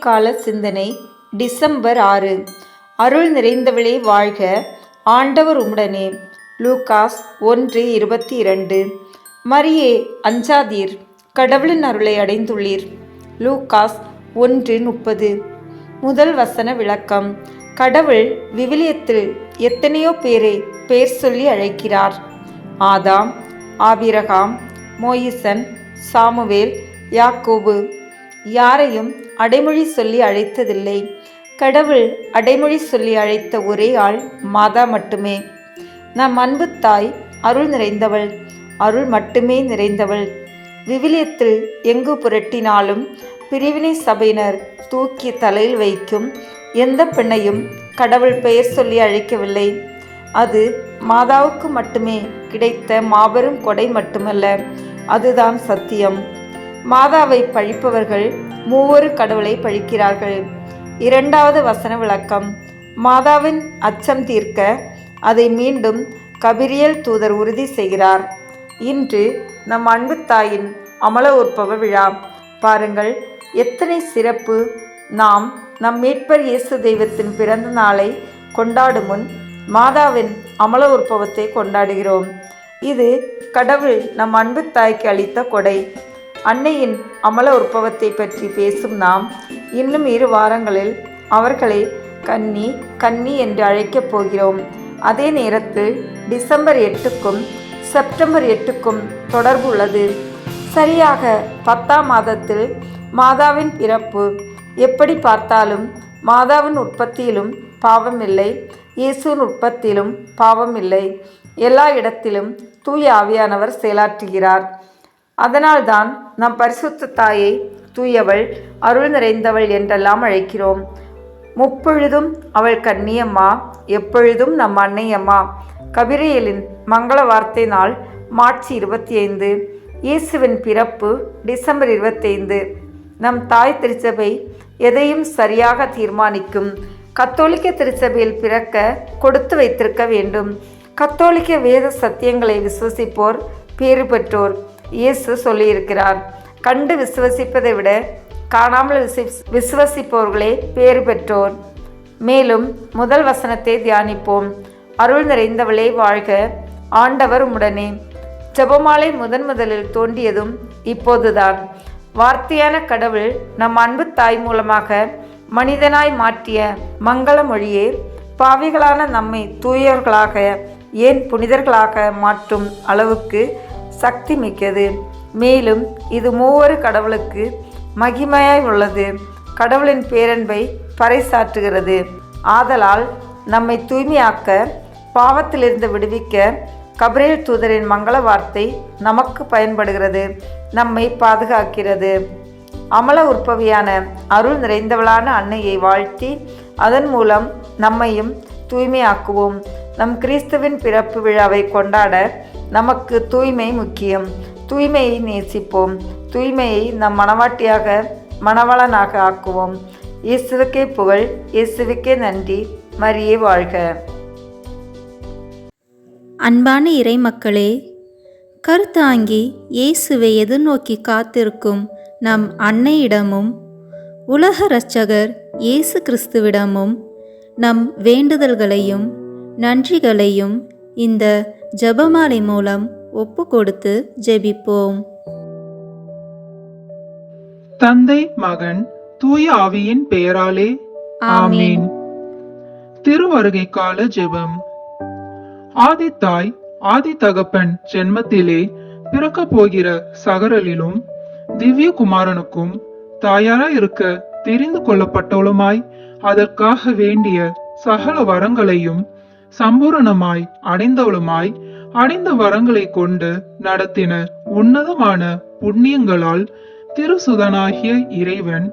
கால சிந்தனை டிசம்பர் 6. அருள் நிறைந்தவளே வாழ்க, ஆண்டவர் உம்முடனே. லூகாஸ் 1:22. மரியே அஞ்சாதீர், கடவுளின் அருளை அடைந்துள்ளீர். லூகாஸ் 1:30. முதல் வசன விளக்கம். கடவுள் விவிலியத்தில் எத்தனையோ பேரை பெயர் சொல்லி அழைக்கிறார். ஆதாம், ஆபிரகாம், மோயிசன், சாமுவேல், யாக்கோபு. யாரையும் அடைமொழி சொல்லி அழைத்ததில்லை. கடவுள் அடைமொழி சொல்லி அழைத்த ஒரே ஆள் மாதா மட்டுமே. நம் அன்பு தாய் அருள் நிறைந்தவள், அருள் மட்டுமே நிறைந்தவள். விவிலியத்தில் எங்கு புரட்டினாலும் பிரிவினை சபையினர் தூக்கி தலையில் வைக்கும் எந்த பெண்ணையும் கடவுள் பெயர் சொல்லி அழைக்கவில்லை. அது மாதாவுக்கு மட்டுமே கிடைத்த மாபெரும் கொடை மட்டுமல்ல, அதுதான் சத்தியம். மாதாவை பழிப்பவர்கள் மூவொரு கடவுளை பழிக்கிறார்கள். இரண்டாவது வசன விளக்கம். மாதாவின் அச்சம் தீர்க்க அதை மீண்டும் கபிரியேல் தூதர் உறுதி செய்கிறார். இன்று நம் அன்பு தாயின் அமல உற்பவ விழா. பாருங்கள், எத்தனை சிறப்பு! நாம் நம் மீட்பர் இயேசு தெய்வத்தின் பிறந்த நாளை கொண்டாடும் முன் மாதாவின் அமல உற்பவத்தை கொண்டாடுகிறோம். இது கடவுள் நம் அன்பு தாய்க்கு அளித்த கொடை. அன்னையின் அமல உற்பவத்தை பற்றி பேசும் நாம் இன்னும் 2 வாரங்களில் அவர்களை கன்னி கன்னி என்று அழைக்கப் போகிறோம். அதே நேரத்தில் டிசம்பர் 8க்கும் செப்டம்பர் 8க்கும் தொடர்பு உள்ளது. சரியாக 10ஆம் மாதத்தில் மாதாவின் பிறப்பு. எப்படி பார்த்தாலும் மாதாவின் உற்பத்தியிலும் பாவம் இல்லை, இயேசுவின் உற்பத்தியிலும் பாவம் இல்லை. எல்லா இடத்திலும் தூய ஆவியானவர் செயலாற்றுகிறார். அதனால்தான் நம் பரிசுத்த தாயை தூயவள், அருள் நிறைந்தவள் என்றெல்லாம் அழைக்கிறோம். முப்பொழுதும் அவள் கன்னியம்மா, எப்பொழுதும் நம் அன்னையம்மா. கபிரியேலின் மங்கள வார்த்தை நாள் மார்ச் 25. இயேசுவின் பிறப்பு டிசம்பர் 25. நம் தாய் திருச்சபை எதையும் சரியாக தீர்மானிக்கும். கத்தோலிக்க திருச்சபையில் பிறக்க கொடுத்து வைத்திருக்க வேண்டும். கத்தோலிக்க வேத சத்தியங்களை விசுவசிப்போர் பேறு பெற்றோர். இயேசு சொல்லியிருக்கிறார், கண்டு விசுவசிப்பதை விட காணாமல் விசுவசிப்பவர்களே பேறு பெற்றோர். மேலும் முதல் வசனத்தை தியானிப்போம். அருள் நிறைந்தவளே வாழ்க, ஆண்டவர் உம்முடனே. ஜெபமாலை முதலில் தோன்றியதும் இப்போதுதான். வார்த்தையான கடவுள் நம் அன்பு தாய் மூலமாக மனிதனாய் மாற்றிய மங்கள மொழியே பாவிகளான நம்மை தூயவர்களாக, ஏன் புனிதர்களாக மாற்றும் அளவுக்கு சக்தி மிக்கது. மேலும் இது மூவொரு கடவுளுக்கு மகிமையாய் உள்ளது. கடவுளின் பேரன்பை பறைசாற்றுகிறது. ஆதலால் நம்மை தூய்மையாக்க, பாவத்திலிருந்து விடுவிக்க கபிரியேல் தூதரின் மங்கள வார்த்தை நமக்கு பயன்படுகிறது, நம்மை பாதுகாக்கிறது. அமல உற்பவியான அருள் நிறைந்தவளான அன்னையை வாழ்த்தி அதன் மூலம் நம்மையும் தூய்மையாக்குவோம். நம் கிறிஸ்துவின் பிறப்பு விழாவை கொண்டாட நமக்கு தூய்மை முக்கியம். தூய்மையை நேசிப்போம். தூய்மையை நம் மணவாட்டியாக, மணவாளனாக ஆக்குவோம். இயேசுவுக்கே புகழ், இயேசுவுக்கே நன்றி. மரியே வாழ்க. அன்பான இறை மக்களே, கருத்தாங்கி இயேசுவை எதிர்நோக்கி காத்திருக்கும் நம் அன்னையிடமும் உலக இரட்சகர் இயேசு கிறிஸ்துவிடமும் நம் வேண்டுதல்களையும் நன்றிகளையும் இந்த ஜெபமாலை மூலம் ஒப்பு கொடுத்து ஜெபிப்போம். தந்தை, மகன், தூய ஆவியின் பெயராலே ஆமீன். திருவருகை கால ஜெபம். ஆதி தாய் ஆதி தகப்பன் ஜென்மத்திலே பிறக்க போகிற சகரலிலும் திவ்ய குமாரனுக்கும் தாயாராய் இருக்க தெரிந்து கொள்ளப்பட்டவளுமாய் அதற்காக வேண்டிய சகல வரங்களையும் சம்பூரணமாய் அடைந்தவளுமாய் அடைந்த வரங்களை கொண்டு நடத்தின உன்னதமான புண்ணியங்களால் திருசுதனாகிய இறைவன்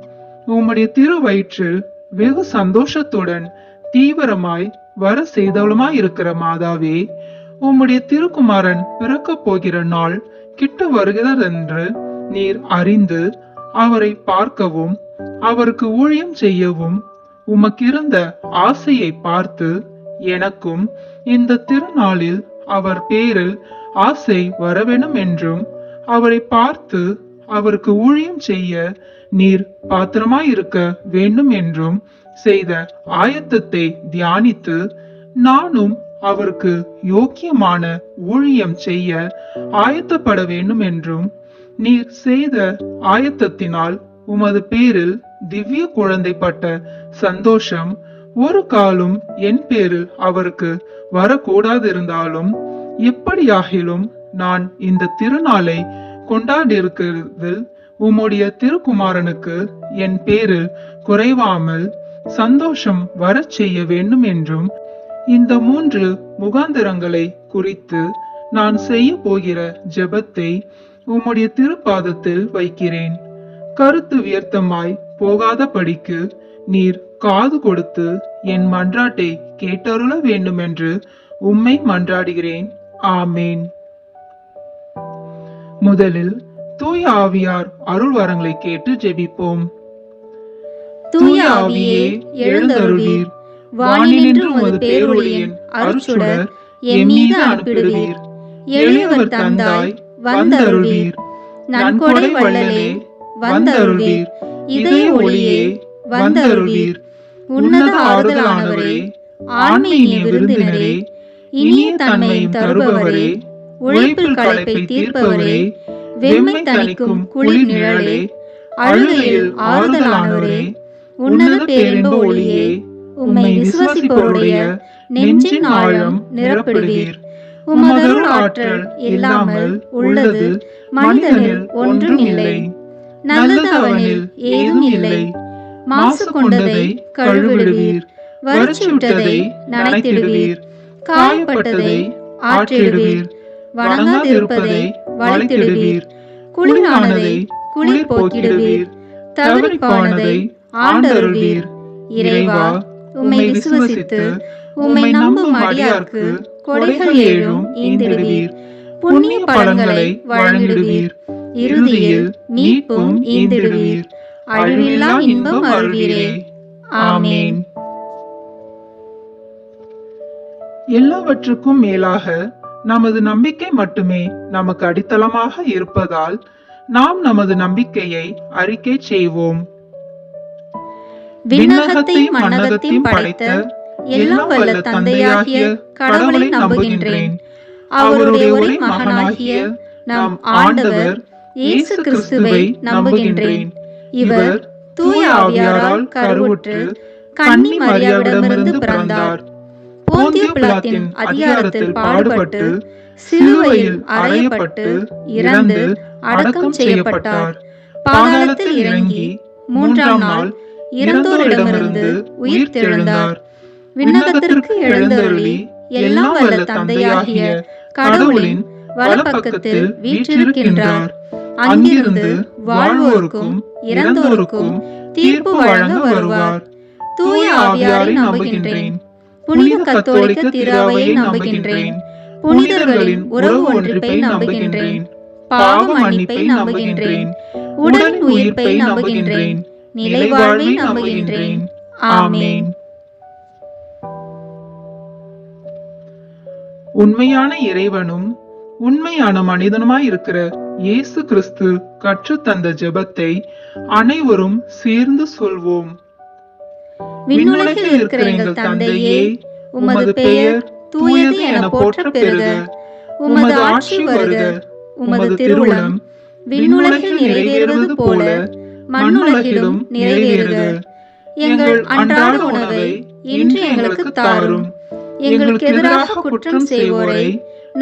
உம்முடைய திருவயிற்றில் வெகு சந்தோஷத்துடன் தீவிரமாய் வர செய்தவளுமாய் இருக்கிற மாதாவே, உம்முடைய திருக்குமாரன் பிறக்க போகிற நாள் கிட்ட வருகிறதென்று நீர் அறிந்து அவரை பார்க்கவும் அவருக்கு ஊழியம் செய்யவும் உமக்கிருந்த ஆசையை பார்த்து எனக்கும் இந்த திருநாளில் அவர் பேரில் ஆசை வரவேணும் என்றும் அவரை பார்த்து அவருக்கு ஊழியம் செய்ய நீர் பாத்திரமாயிருக்க வேண்டும் என்றும் செய்த ஆயத்தத்தை தியானித்து நானும் அவருக்கு யோக்கியமான ஊழியம் செய்ய ஆயத்தப்பட வேண்டும் என்றும் நீர் செய்த ஆயத்தத்தினால் உமது பேரில் திவ்ய குழந்தைப்பட்ட சந்தோஷம் ஒரு காலும் என் பேரில் அவருக்கு வரக்கூடாதிருந்தாலும் எப்படியாகிலும் நான் இந்த திருநாளை கொண்டாடியிருக்கிறதில் உம்முடைய திருக்குமாரனுக்கு என் பேரில் குறைவாமல் சந்தோஷம் வரச் செய்ய வேண்டும் என்றும் இந்த 3 முகாந்திரங்களை குறித்து நான் செய்ய போகிற ஜெபத்தை உம்முடைய திருப்பாதத்தில் வைக்கிறேன். கருத்து வியர்த்தமாய் போகாதபடிக்கு நீர் காது கொடுத்து என் மன்றாட்டை கேட்டருள வேண்டுமென்று உம்மை மன்றாடுகிறேன். ஆமேன். முதலில் தூய ஆவியார் அருள் வரங்களை கேட்டு ஜெபிப்போம். தூய ஆவியே எழுந்தருளீர், வானினின்று உமது பேரொளியின் அருட்சுடர் எம் மீது அனுப்பிடுவீர். எளியவர் தந்தாய் வந்தருளீர், நன்கொடை வள்ளலே வந்தருளீர், இதய ஒளியே வந்தருளீர். உன்னத ஆறுதலானவரே, ஆன்மீக விருந்தினரே, இனிய தன்மையும் தருபவரே, உழைப்பில் களைப்பை தீர்ப்பவரே, வெம்மை தணிக்கும் குளிர் நிழலே, அழுகையில் ஆறுதலானவரே, உன்னத பேரின்ப ஒளியே, உம்மை விசுவாசிப்போருடைய நெஞ்சின் ஆழம் நிரப்பிடுவீர். உமதருள் ஆற்றல் இல்லாமல் உள்ளது மனிதனில் ஒன்றும் இல்லை, நல்லது அவனில் ஏதும் இல்லை. மாசு கொண்டதை கழுவிடுவீர், வறட்சியுற்றதை நனைத்திடுவீர், காயப்பட்டதை ஆற்றிடுவீர், வணங்காதிருப்பதை வளைத்திடுவீர், குளிரானதை குளிர் போக்கிடுவீர், தவறிப்பானதை ஆண்டருள்வீர். இறைவா, உம்மை விசுவசித்து உம்மை நம்பும் அடியார்க்கு கொடைகள் ஏழும் ஈந்திடுவீர், புண்ணிய பலன்களை வழங்கிடுவீர், இறுதியில் மீட்பும் ஈந்திடுவீர், அழிவில்லா இன்பம் அருள்வீரே. ஆமேன். எல்லாவற்றுக்கும் மேலாக நமது நம்பிக்கை மட்டுமே நமக்கு அடித்தளமாக இருப்பதால் நாம் நமது நம்பிக்கையை அறிக்கை செய்வோம். விண்ணகத்தையும் மண்ணகத்தையும் படைத்த எல்லாம் வல்ல தந்தையாகிய கடவுளை நம்புகின்றேன். அவருடைய ஒரே மகனாகிய நம் ஆண்டவர் இயேசு கிறிஸ்துவை நம்புகின்றேன். இவர் தூய ஆவியாரால் கருவுற்று கன்னி மரியாவிடமிருந்து பிறந்தார். போந்திய பிலாத்தின் அதிகாரத்தில் பாடுபட்டு சிலுவையில் அறையப்பட்டு இறந்து அடக்கம் செய்யப்பட்டார். பாதாளத்தில் இறங்கி 3ஆம் நாள் இறந்தோரிடமிருந்து உயிர் தெழுந்தார். விண்ணகத்திற்கு எழுந்தருளி எல்லாம் வல்ல தந்தையாகிய கடவுளின் வலப்பக்கத்தில் வீற்றிருக்கின்றார். அங்கிருந்து வாழ்வோருக்கும் இறந்தோருக்கும் தீர்ப்பு வழங்க வருவார். தூய ஆவியாரை நம்புகின்றேன். புனித கத்தோலிக்க திருஅவையை நம்புகின்றேன். புனிதர்களின் உறவு ஒன்றிப்பை நம்புகின்றேன். பாவ மன்னிப்பை நம்புகின்றேன். உடலின் உயிர்ப்பை நம்புகின்றேன். நிலை வாழ்வை நம்புகின்றேன். ஆமேன். உண்மையான இறைவனும் உண்மையான மனிதனுமாய் இருக்கிற இயேசு கிறிஸ்து கற்றுத் தந்த ஜெபத்தை அனைவரும் சேர்ந்து சொல்வோம். விண்ணுலகில் இருக்கிற எங்கள் தந்தையே, உமது பெயர் தூயது என போற்ற பெறுக. உமது ஆட்சி வருக. உமது திருவுளம் விண்ணுலகில் நிறைவேறுவது போல மண்ணுலகிலும் நிறைவேறுக. எங்கள் அன்றாட உணவை இன்று எங்களுக்கு தாரும். எங்களுக்கு எதிராக குற்றம் செய்வோரை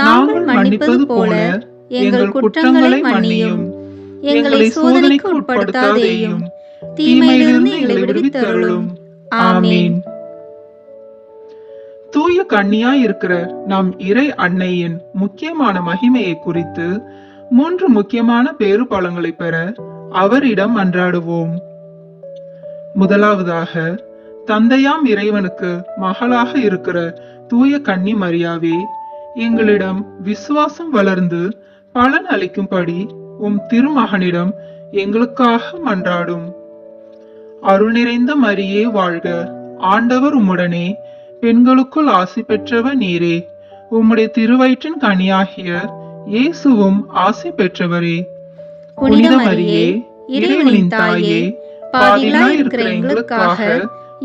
நாங்கள் மன்னிப்பது போல எங்கள் குற்றங்களை மன்னியும். எங்களை சோதனைக்கு உட்படுத்தாதேயும், தீமையிலிருந்து எங்களை விடுவித்தருளும். ஆமேன். தூய கன்னியாய் இருக்கிற நம் இறை அன்னையின் முக்கியமான மகிமையை குறித்து 3 முக்கியமான பேறு பலன்களை பெற அவரிடம் மன்றாடுவோம். முதலாவதாக, தந்தையாம் இறைவனுக்கு மகளாக இருக்கிற தூய கன்னி மரியாவே, எங்களிடம் விசுவாசம் வளர்ந்து பலன் அளிக்கும்படி உம் திருமகனிடம் எங்களுக்காக மன்றாடும். அருள் நிறைந்த மரியே வாழ்க, ஆண்டவர் உம்முடனே, பெண்களுக்குள் ஆசி பெற்றவர் நீரே, உம்முடைய திருவயிற்றின் கனியாகிய இயேசுவும் ஆசி பெற்றவரே. புனித மரியே, இறைவனின் தாயே, பாவிகளாய் இருக்கிற எங்களுக்காக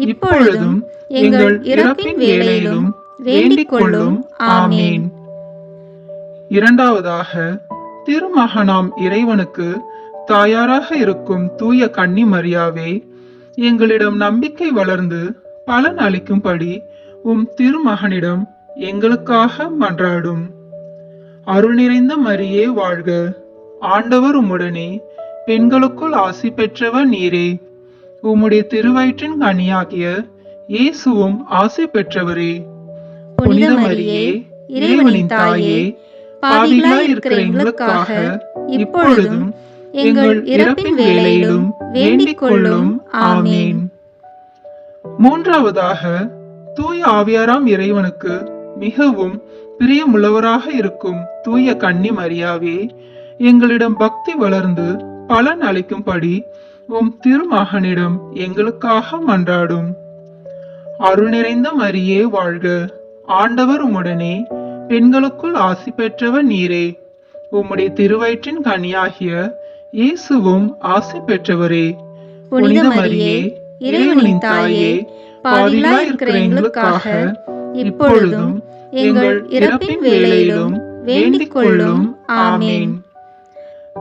இப்பொழுதும் எங்கள் இறப்பின் வேளையிலும் வேண்டிக் கொள்ளும். ஆமேன். இரண்டாவதாக, திருமகனாம் இறைவனுக்கு தாயாராக இருக்கும் தூய கன்னி மரியாவே, எங்களிடம் நம்பிக்கை வளர்ந்து பலன் அளிக்கும்படி உம் திருமகனிடம் எங்களுக்காக மன்றாடும். அருள் நிறைந்த மரியே வாழ்க, ஆண்டவர் உம்முடனே, பெண்களுக்குள் ஆசி பெற்றவர் நீரே. உம்முடைய திருவயிற்றின் கனியாகிய இயேசுவும் ஆசி பெற்றவரே. புனித மரியே, இறைவனின் தாயே, பாவிகளாய் இருக்கிற எங்களுக்காக இப்பொழுதும் எங்கள் இறப்பின் வேளையிலும் வேண்டிக் கொள்ளும். ஆமேன். மூன்றாவதாக, தூய ஆவியாராம் இறைவனுக்கு மிகவும் பிரியமுள்ளவராக இருக்கும் தூய கன்னி மரியாவே, எங்களிடம் பக்தி வளர்ந்து பலன் அளிக்கும்படி உம் திருமகனிடம் எங்களுக்காக மன்றாடும். அருள் நிறைந்த மரியே வாழ்க, ஆண்டவர் உம்முடனே, பெண்களுக்குள் ஆசி பெற்றவர் நீரே. உம்முடைய திருவயிற்றின் கனியாகிய இயேசுவும் ஆசி பெற்றவரே. புனித மரியே, இறைவனின் தாயே, பாவிகளாய் இருக்கிற எங்களுக்காக இப்பொழுதும் எங்கள் இறப்பின் வேளையிலும் வேண்டிக் கொள்ளும். ஆமேன்.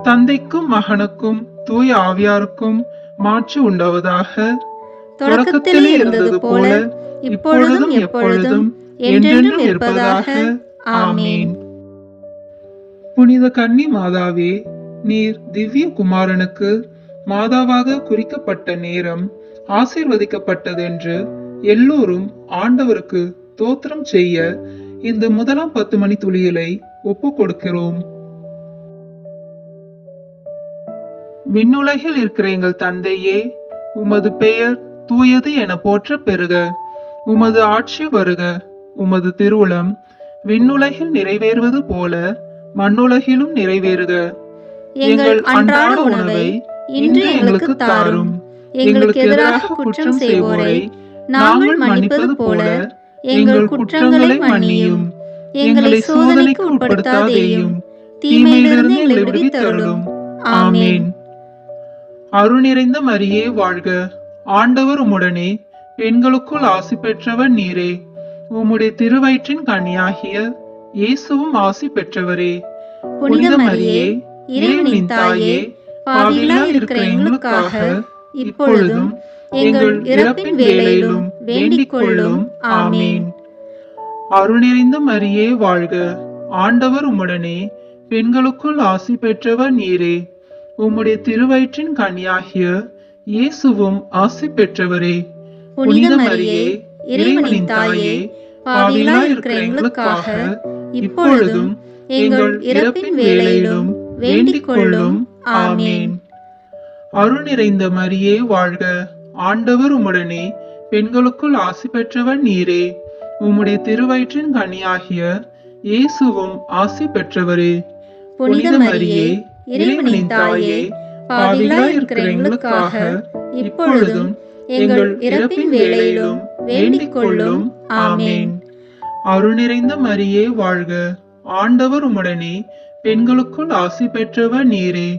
தந்தைக்கும் மகனுக்கும் தூய ஆவியாருக்கும் மாட்சி உண்டாவதாக. தொடக்கத்திலே இருந்தது போல இப்பொழுதும் எப்பொழுதும் என்றென்றும் இருப்பதாக. ஆமேன். புனித கன்னி மாதாவே, நீர் திவ்ய குமாரனுக்கு மாதாவாக குறிக்கப்பட்ட நேரம் ஆசீர்வதிக்கப்பட்டதென்று எல்லோரும் ஆண்டவருக்கு தோத்திரம் செய்ய இந்த முதலாம் 10 மணி துளிகளை ஒப்புக் கொடுக்கிறோம். விண்ணுலகில் இருக்கிற எங்கள் தந்தையே, உமது பெயர் தூயது என போற்ற பெறுக. உமது ஆட்சி வருக. உமது திருவுளம் விண்ணுலகில் நிறைவேறுவது போல மண்ணுலகிலும் நிறைவேறுக. எங்கள் அன்றாட உணவை இன்று எங்களுக்கு தாரும். எங்களுக்கு எதிராக குற்றம் செய்வோரை நாங்கள் மன்னிப்பது போல எங்கள் குற்றங்களை மன்னியும். எங்களை சோதனைக்கு உட்படுத்தாதேயும், தீமையிலிருந்து எங்களை விடுவித்தருளும். ஆமேன். அருள் நிறைந்த மரியே வாழ்க, ஆண்டவர் உம்முடனே, பெண்களுக்குள் ஆசி பெற்றவர் நீரே. உம்முடைய திருவயிற்றின் கனியாகிய இயேசுவும் ஆசி பெற்றவரே. புனித மரியே, இறைவனின் தாயே, பாவிகளாய் இருக்கிற எங்களுக்காக இப்பொழுதும் எங்கள் இறப்பின் வேளையிலும் வேண்டிக் கொள்ளும். ஆமேன். அருள் நிறைந்த மரியே வாழ்க, ஆண்டவர் உம்முடனே, பெண்களுக்குள் ஆசி பெற்றவர் நீரே. உம்முடைய திருவயிற்றின் கனியாகிய இயேசுவும் ஆசி பெற்றவரே. புனித மரியே, இறைவனின் தாயே, பாவிகளாய் இருக்கிற எங்களுக்காக இப்பொழுதும் எங்கள் இறப்பின் வேளையிலும் வேண்டிக் கொள்ளும். ஆமேன். அருள் நிறைந்த மரியே வாழ்க, ஆண்டவர் உம்முடனே, பெண்களுக்குள் ஆசி பெற்றவர் நீரே. உம்முடைய திருவயிற்றின் கனியாகிய இயேசுவும் ஆசி பெற்றவரே. புனித மரியே, இறைவனின் தாயே, பாவிகளாய் இருக்கிற எங்களுக்காக இப்பொழுதும் எங்கள் இறப்பின் வேளையிலும் வேண்டிக் கொள்ளும். ஆமேன். அருள் நிறைந்த மரியே வாழ்க, ஆண்டவர் உம்முடனே, பெண்களுக்குள் ஆசி பெற்றவர் நீரே.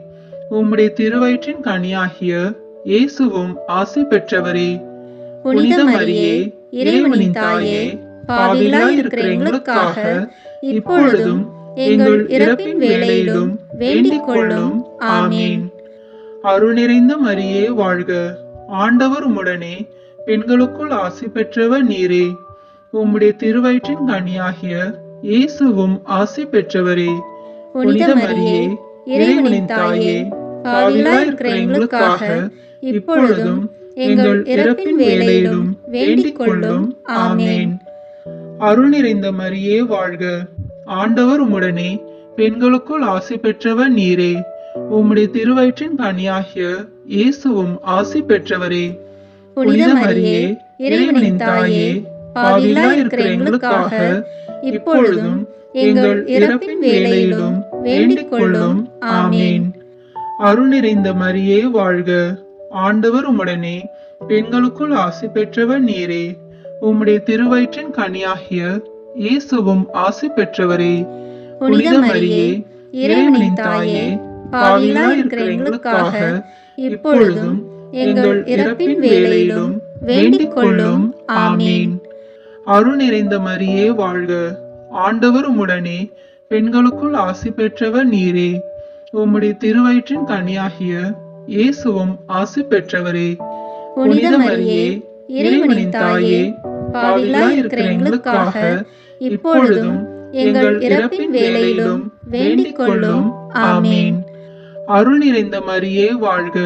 உம்முடைய திருவயிற்றின் கனியாகிய இயேசுவும் ஆசி பெற்றவரே. புனித மரியே, இறைவனின் தாயே, பாவிகளாய் இருக்கிற எங்களுக்காக இப்பொழுதும் எங்கள் இறப்பின் வேளையிலும் வேண்டிக் கொள்ளும். ஆமேன். அருள் நிறைந்த மரியே வாழ்க, ஆண்டவர் உம்முடனே, பெண்களுக்குள் ஆசி பெற்றவர் நீரே. உம்முடைய திருவயிற்றின் கனியாகிய இயேசுவும் ஆசி பெற்றவரே. புனித மரியே, இறைவனின் தாயே, பாவிகளாய் இருக்கிற எங்களுக்காக இப்பொழுதும் எங்கள் இறப்பின் வேளையிலும் வேண்டிக் கொள்ளும். ஆமேன். அருள் நிறைந்த மரியே வாழ்க, ஆண்டவர் உம்முடனே, பெண்களுக்குள் ஆசி பெற்றவர் நீரே. உம்முடைய திருவயிற்றின் கனியாகிய இயேசுவும் ஆசி பெற்றவரே. புனித மரியே, இறைவனின் தாயே, பாவிகளாய் இருக்கிற எங்களுக்காக இப்பொழுதும் எங்கள் இறப்பின் வேளையிலும் வேண்டிக் கொள்ளும். ஆமேன். அருள் நிறைந்த மரியே வாழ்க, ஆண்டவர் உம்முடனே, பெண்களுக்குள் ஆசி பெற்றவர் நீரே. உம்முடைய திருவயிற்றின் கனியாகிய இயேசுவும் ஆசி பெற்றவரே. புனித மரியே, இறைவனின் தாயே, பாவிகளாய் இருக்கிற எங்களுக்காக இப்பொழுதும் எங்கள் இறப்பின் வேளையிலும் வேண்டிக் கொள்ளும். ஆமீன். அருள் நிறைந்த மரியே வாழ்க, ஆண்டவர் உம்முடனே, பெண்களுக்குள் ஆசி பெற்றவர் நீரே. உம்முடைய திருவயிற்றின் கனியாகிய இயேசுவும் ஆசி பெற்றவரே. புனித மரியே, இறைவனின் தாயே, பாவிகளாய் இருக்கிற எங்களுக்காக இப்பொழுதும் எங்கள் இறப்பின் வேளையிலும் வேண்டிக் கொள்ளும். ஆமீன். அருள் நிறைந்த மரியே வாழ்க,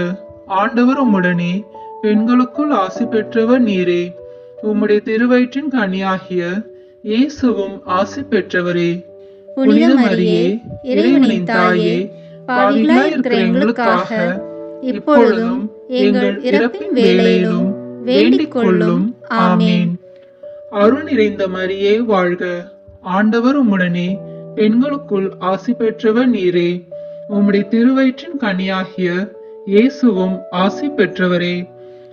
ஆண்டவர் உம்முடனே, பெண்களுக்குள் ஆசி பெற்றவர் நீரே. உம்முடைய திருவயிற்றின் கனியாகிய இயேசுவும் ஆசி பெற்றவரே. புனித மரியே, இறைவனின் தாயே, பாவிகளாய் இருக்கிற எங்களுக்காக இப்பொழுதும் எங்கள் இறப்பின் வேளையிலும் வேண்டிக் கொள்ளும். ஆமீன். அருள் நிறைந்த மரியே வாழ்க, ஆண்டவர் உம்முடனே, பெண்களுக்குள் ஆசி பெற்றவர் நீரே. உம்முடைய திருவயிற்றின் கனியாகிய இயேசுவும் ஆசி பெற்றவரே.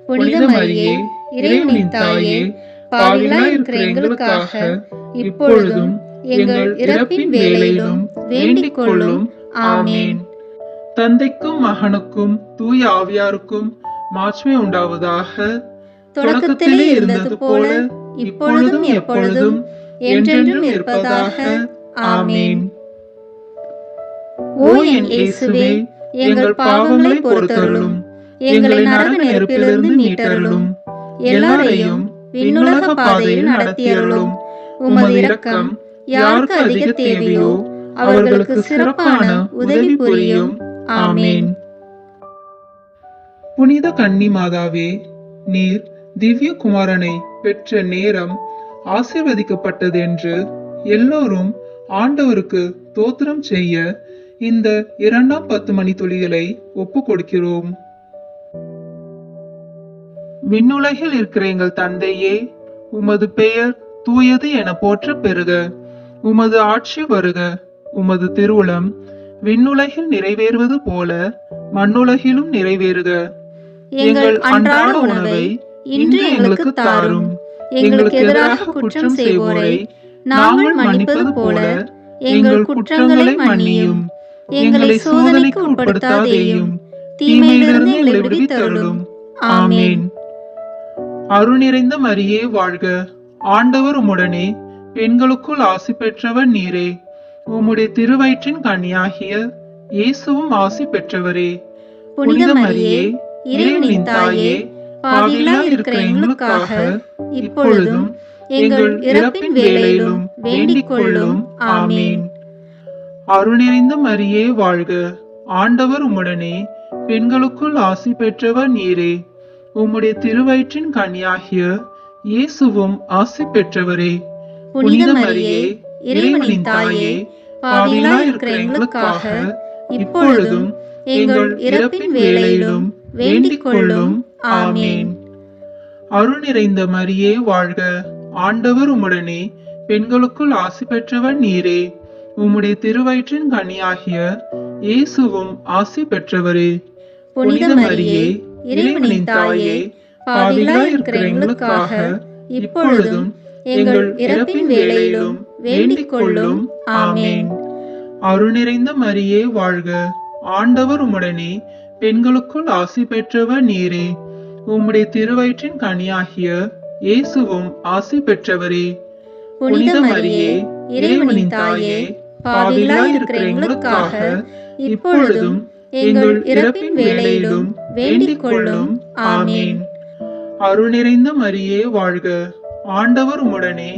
புனித மரியே, இறைவனின் தாயே, பாவிகளாய் இருக்கிற எங்களுக்காக இப்பொழுதும் எங்கள் இறப்பின் வேளையிலும் வேண்டிக் கொள்ளும். ஆமீன். தந்தைக்கும் மகனுக்கும் தூய ஆவியாருக்கும் மாட்சிமை உண்டாவதாக. தொடக்கத்திலே இருந்தது போல இப்பொழுதும் எப்பொழுதும் என்றென்றும் இருப்பதாக. ஆமீன். ஓ என் இயேசுவே, எங்கள் பாவங்களை பொறுத்தருளும், எங்களை நரக நெருப்பிலிருந்து மீட்டருளும், எல்லாரையும் விண்ணுலக பாதையில் நடத்தியருளும். உமது இரக்கம் யாருக்கு அதிக தேவையோ அவர்களுக்கு சிறப்பான உதவி புரியும். ஆமீன். புனித கன்னி மாதாவே, நீர் திவ்ய குமாரனை பெற்ற நேரம் ஆசீர்வதிக்கப்பட்டது என்று எல்லோரும் ஆண்டவருக்கு தோத்திரம் செய்ய இந்த 2ஆம் 10 மணி துளிகளை ஒப்பு கொடுக்கிறோம். விண்ணுலகில் இருக்கிற எங்கள் தந்தையே, உமது பெயர் தூயது என போற்ற பெறுக. உமது ஆட்சி வருக. உமது திருவுளம் விண்ணுலகில் நிறைவேறுவது போல மண்ணுலகிலும் நிறைவேறுக. எங்கள் அன்றாட உணவை இன்று எங்களுக்கு தாரும். எங்களுக்கு எதிராக குற்றம் செய்வோரை நாங்கள் மன்னிப்பது போல எங்கள் குற்றங்களை மன்னியும். எங்களை சோதனைக்கு உட்படுத்தாதேயும், தீமையிலிருந்து எங்களை விடுவித்தருளும். ஆமீன். அருள் நிறைந்த மரியே வாழ்க, ஆண்டவர் உம்முடனே, பெண்களுக்குள் ஆசி பெற்றவர் நீரே. உம்முடைய திருவயிற்றின் கனியாகிய இயேசுவும் ஆசி பெற்றவரே. புனித மரியே, இறைவனின் தாயே, பாவிகளாய் இருக்கிற எங்களுக்காக இப்பொழுதும் எங்கள் இறப்பின் வேளையிலும் வேண்டிக் கொள்ளும். ஆமீன். அருள் நிறைந்த மரியே வாழ்க, ஆண்டவர் உம்முடனே, பெண்களுக்குள் ஆசி பெற்றவர் நீரே. உம்முடைய திருவயிற்றின் கனியாகிய இயேசுவும் ஆசி பெற்றவரே. புனித மரியே, இறைவனின் தாயே, பாவிகளாய் இருக்கிற எங்களுக்காக இப்பொழுதும் எங்கள் இறப்பின் வேளையிலும் வேண்டிக் கொள்ளும். ஆமீன். அருள் நிறைந்த மரியே வாழ்க, ஆண்டவர் உம்முடனே, பெண்களுக்குள் ஆசி பெற்றவர் நீரே. உம்முடைய திருவயிற்றின் கனியாகிய இயேசுவும் ஆசி பெற்றவரே. புனித மரியே, இறைவனின் தாயே, பாவிகளாய் இருக்கிற எங்களுக்காக இப்பொழுதும் எங்கள் இறப்பின் வேளையிலும் வேண்டிக் கொள்ளும். ஆமீன். அருள் நிறைந்த மரியே வாழ்க, ஆண்டவர் உம்முடனே, பெண்களுக்குள் ஆசி பெற்றவர் நீரே. உம்முடைய திருவயிற்றின் கனியாகிய இயேசுவும் ஆசி பெற்றவரே. புனித மரியே, இறைவனின் தாயே, பாவிகளாய் இருக்கிற எங்களுக்காக இப்பொழுதும் எங்கள் இறப்பின் வேளையிலும் வேண்டிக் கொள்ளும். ஆமீன். அருள் நிறைந்த மரியே வாழ்க, ஆண்டவர் உம்முடனே,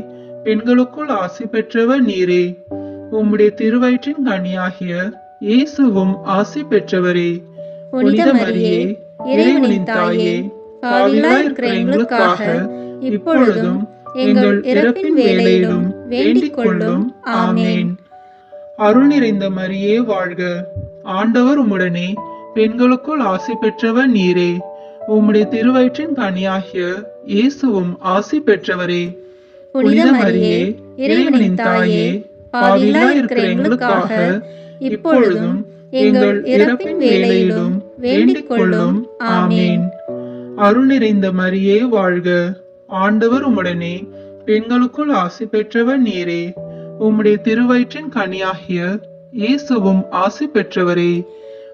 பெண்களுக்குள் ஆசி பெற்றவர் நீரே. உம்முடைய திருவயிற்றின் கனியாகிய இயேசுவும் ஆசி பெற்றவரே. புனித மரியே, இறைவனின் தாயே, பாவிகளாய் இருக்கிற எங்களுக்காக இப்பொழுதும் எங்கள் இறப்பின் வேளையிலும் வேண்டிக் கொள்ளும். ஆமீன். அருள் நிறைந்த மரியே வாழ்க, ஆண்டவர் உம்முடனே, பெண்களுக்குள் ஆசி பெற்றவர் நீரே. உம்முடைய திருவயிற்றின் கனியாகிய இயேசுவும் ஆசி பெற்றவரே. புனித மரியே, இறைவனின் தாயே, பாவிகளாய் இருக்கிற எங்களுக்காக இப்பொழுதும் எங்கள் இறப்பின் வேளையிலும் வேண்டிக் கொள்ளும். ஆமீன். அருள் நிறைந்த மரியே வாழ்க, ஆண்டவர் உம்முடனே, பெண்களுக்குள் ஆசி பெற்றவர் நீரே. உம்முடைய திருவயிற்றின் கனியாகிய இயேசுவும் ஆசி பெற்றவரே.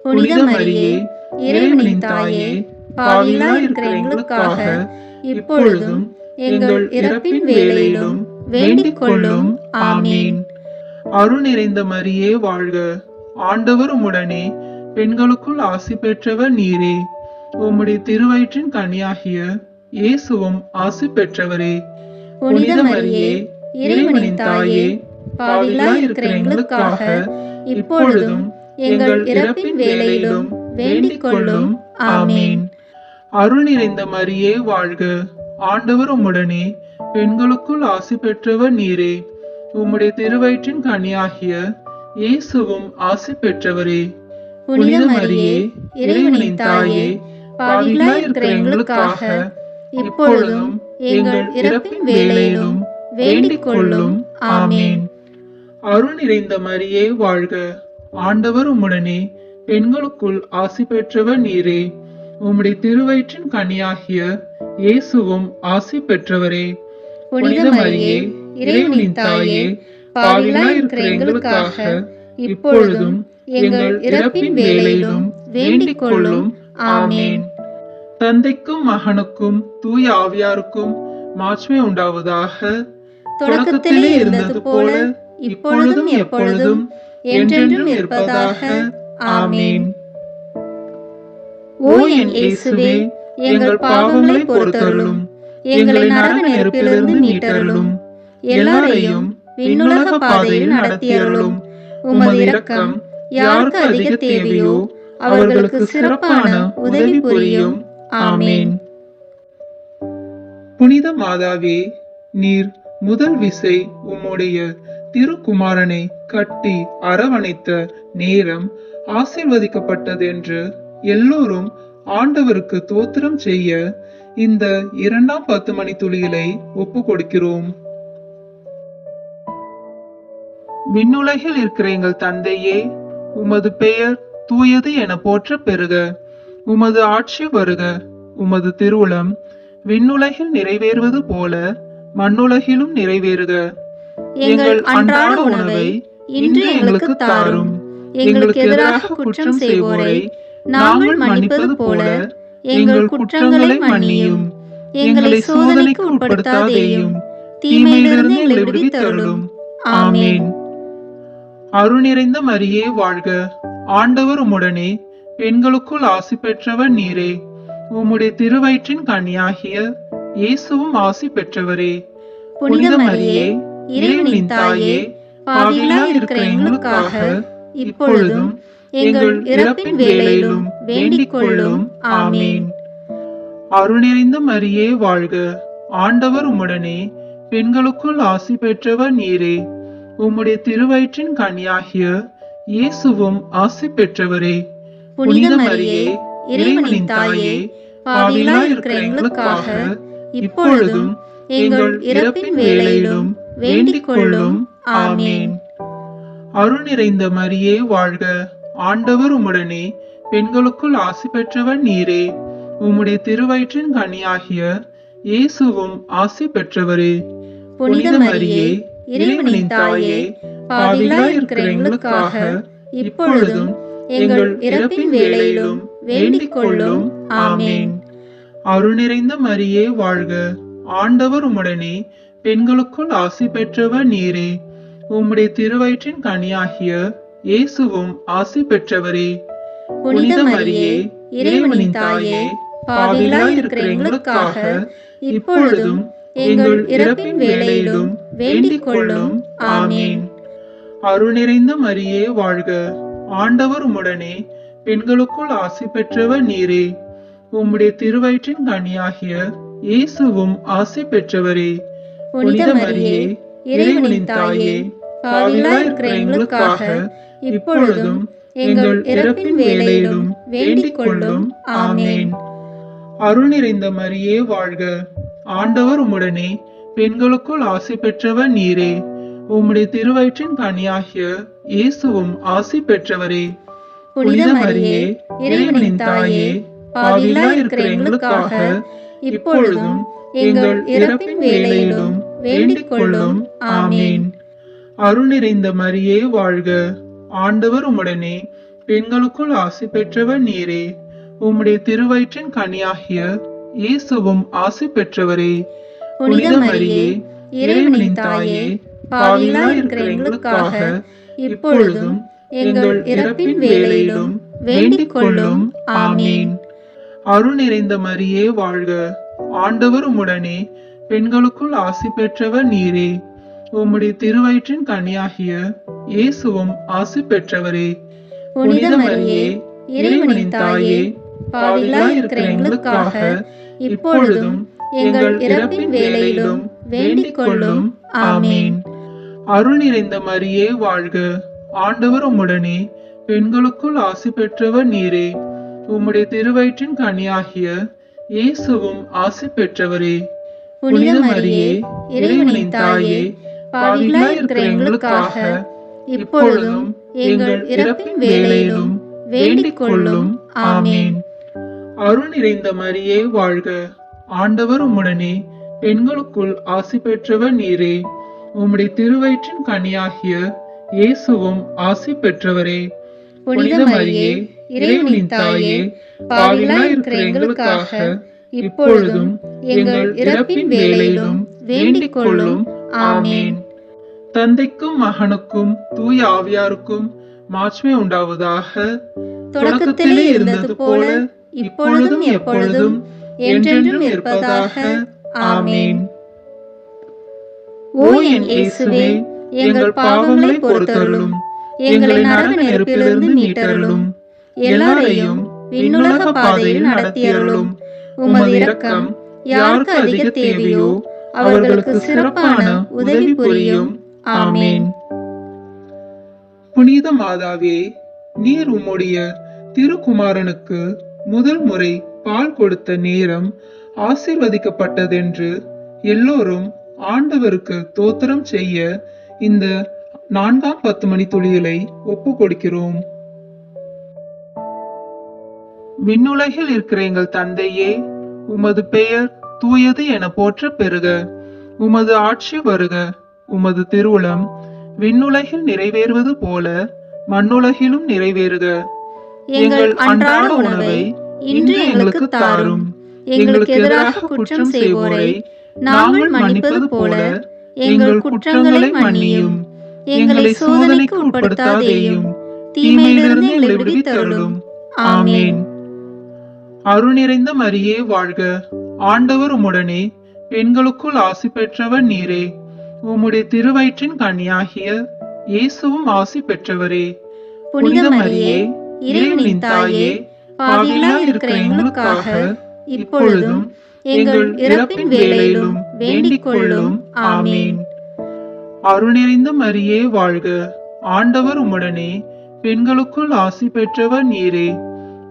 புனித மரியே, இறைவனின் தாயே, பாவிகளாய் இருக்கிற எங்களுக்காக இப்பொழுதும் எங்கள் இறப்பின் வேளையிலும் வேண்டிக் கொள்ளும். ஆமீன். அருள் நிறைந்த மரியே வாழ்க, ஆண்டவர் உம்முடனே, பெண்களுக்குள் ஆசி பெற்றவர் நீரே. உம்முடைய திருவயிற்றின் கனியாகிய இயேசுவும் ஆசி பெற்றவரே. புனித மரியே, இறைவனின் தாயே, பாவிகளாய் இருக்கிற எங்களுக்காக இப்பொழுதும் எங்கள் இறப்பின் வேளையிலும் வேண்டிக் கொள்ளும். ஆமீன். அருள் நிறைந்த மரியே வாழ்க, ஆண்டவர் உம்முடனே, பெண்களுக்குள் ஆசி பெற்றவர் நீரே. உம்முடைய திருவயிற்றின் கனியாகிய இயேசுவும் ஆசி பெற்றவரே. புனித மரியே, இறைவனின் தாயே, பாவிகளாய் இருக்கிற எங்களுக்காக இப்பொழுதும் எங்கள் இறப்பின் வேளையிலும் வேண்டிக் கொள்ளும். ஆமீன். அருள் நிறைந்த மரியே வாழ்க, ஆண்டவர் உம்முடனே, பெண்களுக்குள் ஆசி பெற்றவர் நீரே. உம்முடைய திருவயிற்றின் கனியாகிய இயேசுவும் ஆசி பெற்றவரே. புனித மரியே, இறைவனின் தாயே, பாவிகளாய் இருக்கிற எங்களுக்காக இப்பொழுதும் எங்கள் இறப்பின் வேளையிலும் வேண்டிக் கொள்ளும். ஆமீன். தந்தைக்கும் மகனுக்கும் தூய ஆவியாருக்கும் மாட்சிமை உண்டாவதாக. தொடக்கத்திலே இருந்தது போல இப்பொழுதும் எப்பொழுதும் என்றென்றும் இருப்பதாக. ஆமீன். ஓ என் இயேசுவே, எங்கள் பாவங்களை பொறுத்தருளும், எங்களை நரக நெருப்பிலிருந்து மீட்டருளும், எல்லாரையும் விண்ணுலக பாதையில் நடத்தியருளும். உமது இரக்கம் யாருக்கு அதிக தேவையோ அவர்களுக்கு சிறப்பான உதவி புரியும். ஆமீன். புனித மாதாவே, நீர் முதல் விசை உம்முடைய திருக்குமாரனை கட்டி அரவணைத்த நேரம் ஆசீர்வதிக்கப்பட்டது என்று எல்லோரும் ஆண்டவருக்கு தோத்திரம் செய்ய இந்த இரண்டாம் 10 மணி துளிகளை ஒப்பு கொடுக்கிறோம். விண்ணுலகில் இருக்கிற எங்கள் தந்தையே, உமது பெயர் தூயது என போற்ற பெறுக. உமது ஆட்சி வருக. உமது திருவுளம் விண்ணுலகில் நிறைவேறுவது போல மண்ணுலகிலும் நிறைவேறுக. எங்கள் அன்றாட உணவை இன்று எங்களுக்கு தாரும். எங்களுக்கு எதிராக குற்றம் செய்வோரை நாங்கள் மன்னிப்பது போல எங்கள் குற்றங்களை மன்னியும். எங்களை சோதனைக்கு உட்படுத்தாதேயும், தீமையிலிருந்து எங்களை விடுவித்தருளும். ஆமீன். அருள் நிறைந்த மரியே வாழ்க, ஆண்டவர் உம்முடனே, பெண்களுக்குள் ஆசி பெற்றவர் நீரே. உம்முடைய திருவயிற்றின் கனியாகிய இயேசுவும் ஆசி பெற்றவரே. புனித மரியே, இறைவனின் தாயே, பாவிகளாய் இருக்கிற எங்களுக்காக இப்பொழுதும் எங்கள் இறப்பின் வேளையிலும் வேண்டிக் கொள்ளும். ஆமீன். அருள் நிறைந்த மரியே வாழ்க, ஆண்டவர் உம்முடனே, பெண்களுக்குள் ஆசி பெற்றவர் நீரே. உம்முடைய திருவயிற்றின் கனியாகிய இயேசுவும் ஆசி பெற்றவரே. புனித மரியே, இறைவனின் தாயே, பாவிகளாய் இருக்கிற எங்களுக்காக இப்பொழுதும் எங்கள் இறப்பின் வேளையிலும் வேண்டிக் கொள்ளும். ஆமீன். அருள் நிறைந்த மரியே வாழ்க, ஆண்டவர் உம்முடனே, பெண்களுக்குள் ஆசி பெற்றவர் நீரே. உம்முடைய திருவயிற்றின் கனியாகிய இயேசுவும் ஆசி பெற்றவரே. புனித மரியே, இறைவனின் தாயே, பாவிகளாய் இருக்கிற எங்களுக்காக இப்பொழுதும் எங்கள் இறப்பின் வேளையிலும் வேண்டிக் கொள்ளும். ஆமீன். அருள் நிறைந்த மரியே வாழ்க, ஆண்டவர் உம்முடனே, பெண்களுக்குள் ஆசி பெற்றவர் நீரே. உம்முடைய திருவயிற்றின் கனியாகிய இயேசுவும் ஆசி பெற்றவரே. புனித மரியே, இறைவனின் தாயே, பாவிகளாய் இருக்கிற எங்களுக்காக இப்பொழுதும் எங்கள் இறப்பின் வேளையிலும் வேண்டிக் கொள்ளும். ஆமீன். அருள் நிறைந்த மரியே வாழ்க, ஆண்டவர் உம்முடனே, பெண்களுக்குள் ஆசி பெற்றவர் நீரே. உம்முடைய திருவயிற்றின் கனியாகிய இயேசுவும் ஆசி பெற்றவரே. புனித மரியே, இறைவனின் தாயே, பாவிகளாய் இருக்கிற எங்களுக்காக இப்பொழுதும் எங்கள் இறப்பின் வேளையிலும் வேண்டிக் கொள்ளும். ஆமீன். அருள் நிறைந்த மரியே வாழ்க, ஆண்டவர் உம்முடனே, பெண்களுக்குள் ஆசி பெற்றவர் நீரே. உம்முடைய திருவயிற்றின் கனியாகிய இயேசுவும் ஆசி பெற்றவரே. புனித மரியே, இறைவனின் தாயே, பாவிகளாய் இருக்கிற எங்களுக்காக இப்பொழுதும் எங்கள் இறப்பின் வேளையிலும் வேண்டிக் கொள்ளும். ஆமீன். அருள் நிறைந்த மரியே வாழ்க, ஆண்டவர் உம்முடனே, பெண்களுக்குள் ஆசி பெற்றவர் நீரே. உம்முடைய திருவயிற்றின் கனியாகிய இயேசுவும் ஆசி பெற்றவரே. புனித மரியே, இறைவனின் தாயே, பாவிகளாய் இருக்கிற எங்களுக்காக இப்பொழுதும் எங்கள் இறப்பின் வேளையிலும் வேண்டிக் கொள்ளும். ஆமீன். அருள் நிறைந்த மரியே வாழ்க. ஆண்டவர் உம்முடனே, பெண்களுக்குள் ஆசி பெற்றவர் நீரே. உம்முடைய திருவயிற்றின் கனியாகிய இயேசுவும் ஆசி பெற்றவரே. புனித மரியே, இறைவனின் தாயே, பாவிகளாய் இருக்கிற எங்களுக்காக இப்பொழுதும் எங்கள் இறப்பின் வேளையிலும் வேண்டிக் கொள்ளும். ஆமீன். அருள் நிறைந்த மரியே வாழ்க. ஆண்டவர் உம்முடனே, பெண்களுக்குள் ஆசி பெற்றவர் நீரே. உம்முடைய திருவயிற்றின் கனியாகிய இயேசுவும் ஆசி பெற்றவரே. புனித மரியே, இறைவனின் தாயே, பாவிகளாய் இருக்கிற எங்களுக்காக இப்பொழுதும் எங்கள் இறப்பின் வேளையிலும் வேண்டிக் கொள்ளும். ஆமீன். அருள் நிறைந்த மரியே வாழ்க. ஆண்டவர் உம்முடனே, பெண்களுக்குள் ஆசி பெற்றவர் நீரே. உம்முடைய திருவயிற்றின் கனியாகிய இயேசுவும் ஆசி பெற்றவரே. புனித மரியே, இறைவனின் தாயே, பாவிகளாய் இருக்கிற எங்களுக்காக இப்பொழுதும் எங்கள் இறப்பின் வேளையிலும் வேண்டிக் கொள்ளும். ஆமீன். தந்தைக்கும் மகனுக்கும் தூய ஆவியாருக்கும் மாட்சிமை உண்டாவதாக. தொடக்கத்திலே இருந்தது போல இப்பொழுதும் எப்பொழுதும் என்றென்றும் இருப்பதாக. ஆமீன். ஓ என் இயேசுவே, எங்கள் பாவங்களை பொறுத்தருளும், எங்களை நரக நெருப்பிலிருந்து மீட்டருளும், எல்லாரையும் விண்ணுலக பாதையில் நடத்தியருளும். உமது இரக்கம் யாருக்கு அதிக தேவையோ அவர்களுக்கு சிறப்பான உதவி புரியும். ஆமீன். புனித மாதாவே, நீர் உம்முடைய திருக்குமாரனுக்கு முதல் முறை பால் கொடுத்த நேரம் ஆசீர்வதிக்கப்பட்டதென்று எல்லோரும் ஆண்டவருக்கு தோத்திரம் செய்ய இந்த 4ஆம் 10 மணி துளிகளை ஒப்பு கொடுக்கிறோம். விண்ணுலகில் இருக்கிற எங்கள் தந்தையே, உமது பெயர் தூயது என போற்ற பெறுக. உமது ஆட்சி வருக. உமது திருவுளம் விண்ணுலகில் நிறைவேறுவது போல மண்ணுலகிலும் நிறைவேறுக. எங்கள் அன்றாட உணவை இன்று எங்களுக்கு தாரும். எங்களுக்கு எதிராக குற்றம் செய்வோரை நாங்கள் மன்னிப்பது போல எங்கள் குற்றங்களை மன்னியும். எங்களை சோதனைக்கு உட்படுத்தாதேயும், தீமையிலிருந்து எங்களை விடுவித்தருளும். ஆமீன். அருள் நிறைந்த மரியே வாழ்க. ஆண்டவர் உம்முடனே, பெண்களுக்குள் ஆசி பெற்றவர் நீரே. உம்முடைய திருவயிற்றின் கனியாகிய இயேசுவும் ஆசி பெற்றவரே. புனித மரியே, இறைவனின் தாயே, பாவிகளாய் இருக்கிற எங்களுக்காக இப்பொழுதும் எங்கள் இறப்பின் வேளையிலும் வேண்டிக் கொள்ளும். ஆமீன். அருள் நிறைந்த மரியே வாழ்க. ஆண்டவர் உம்முடனே, பெண்களுக்குள் ஆசி பெற்றவர் நீரே.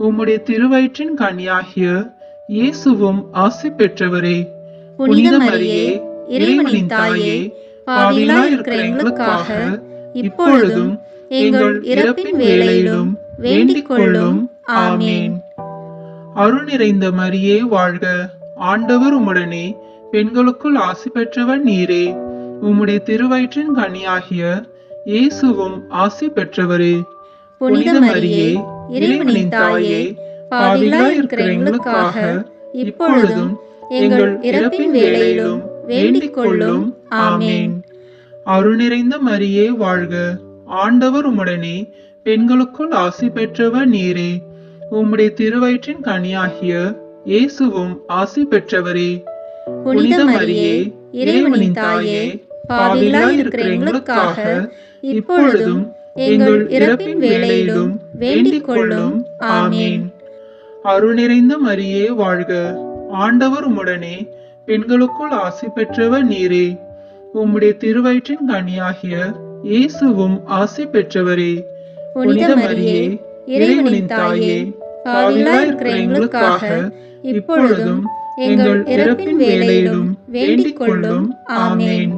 உம்முடைய திருவயிற்றின் கனியாகிய இயேசுவும் ஆசி பெற்றவரே. புனித மரியே, இறைவனின் தாயே, பாவிகளாய் இருக்கிற எங்களுக்காக இப்பொழுதும் எங்கள் இறப்பின் வேளையிலும் வேண்டிக் கொள்ளும். ஆமீன். அருள் நிறைந்த மரியே வாழ்க. ஆண்டவர் உம்முடனே, பெண்களுக்குள் ஆசி பெற்றவர் நீரே. உம்முடைய திருவயிற்றின் கனியாகிய இயேசுவும் ஆசி பெற்றவரே. புனித மரியே, இறைவனின் தாயே, பாவிகளாய் இருக்கிற எங்களுக்காக இப்பொழுதும் எங்கள் இறப்பின் வேளையிலும் வேண்டிக் கொள்ளும். ஆமீன். அருள் நிறைந்த மரியே வாழ்க. ஆண்டவர் உம்முடனே, பெண்களுக்குள் ஆசி பெற்றவர் நீரே. உம்முடைய திருவயிற்றின் கனியாகிய இயேசுவும் ஆசி பெற்றவரே. புனித மரியே, இறைவனின் தாயே, பாவிகளாய் இருக்கிற எங்களுக்காக இப்பொழுதும் எங்கள் இறப்பின் வேளையிலும் வேண்டிக் கொள்ளும். ஆமீன். அருள் நிறைந்த மரியே வாழ்க. ஆண்டவர் உம்முடனே, பெண்களுக்குள் ஆசி பெற்றவர் நீரே. உம்முடைய திருவயிற்றின் கனியாகிய இயேசுவும் ஆசி பெற்றவரே. புனித மரியே, இறைவனின் தாயே, பாவிகளாய் இருக்கிற எங்களுக்காக இப்பொழுதும் எங்கள் இறப்பின் வேளையிலும் வேண்டிக் கொள்ளும். ஆமீன்.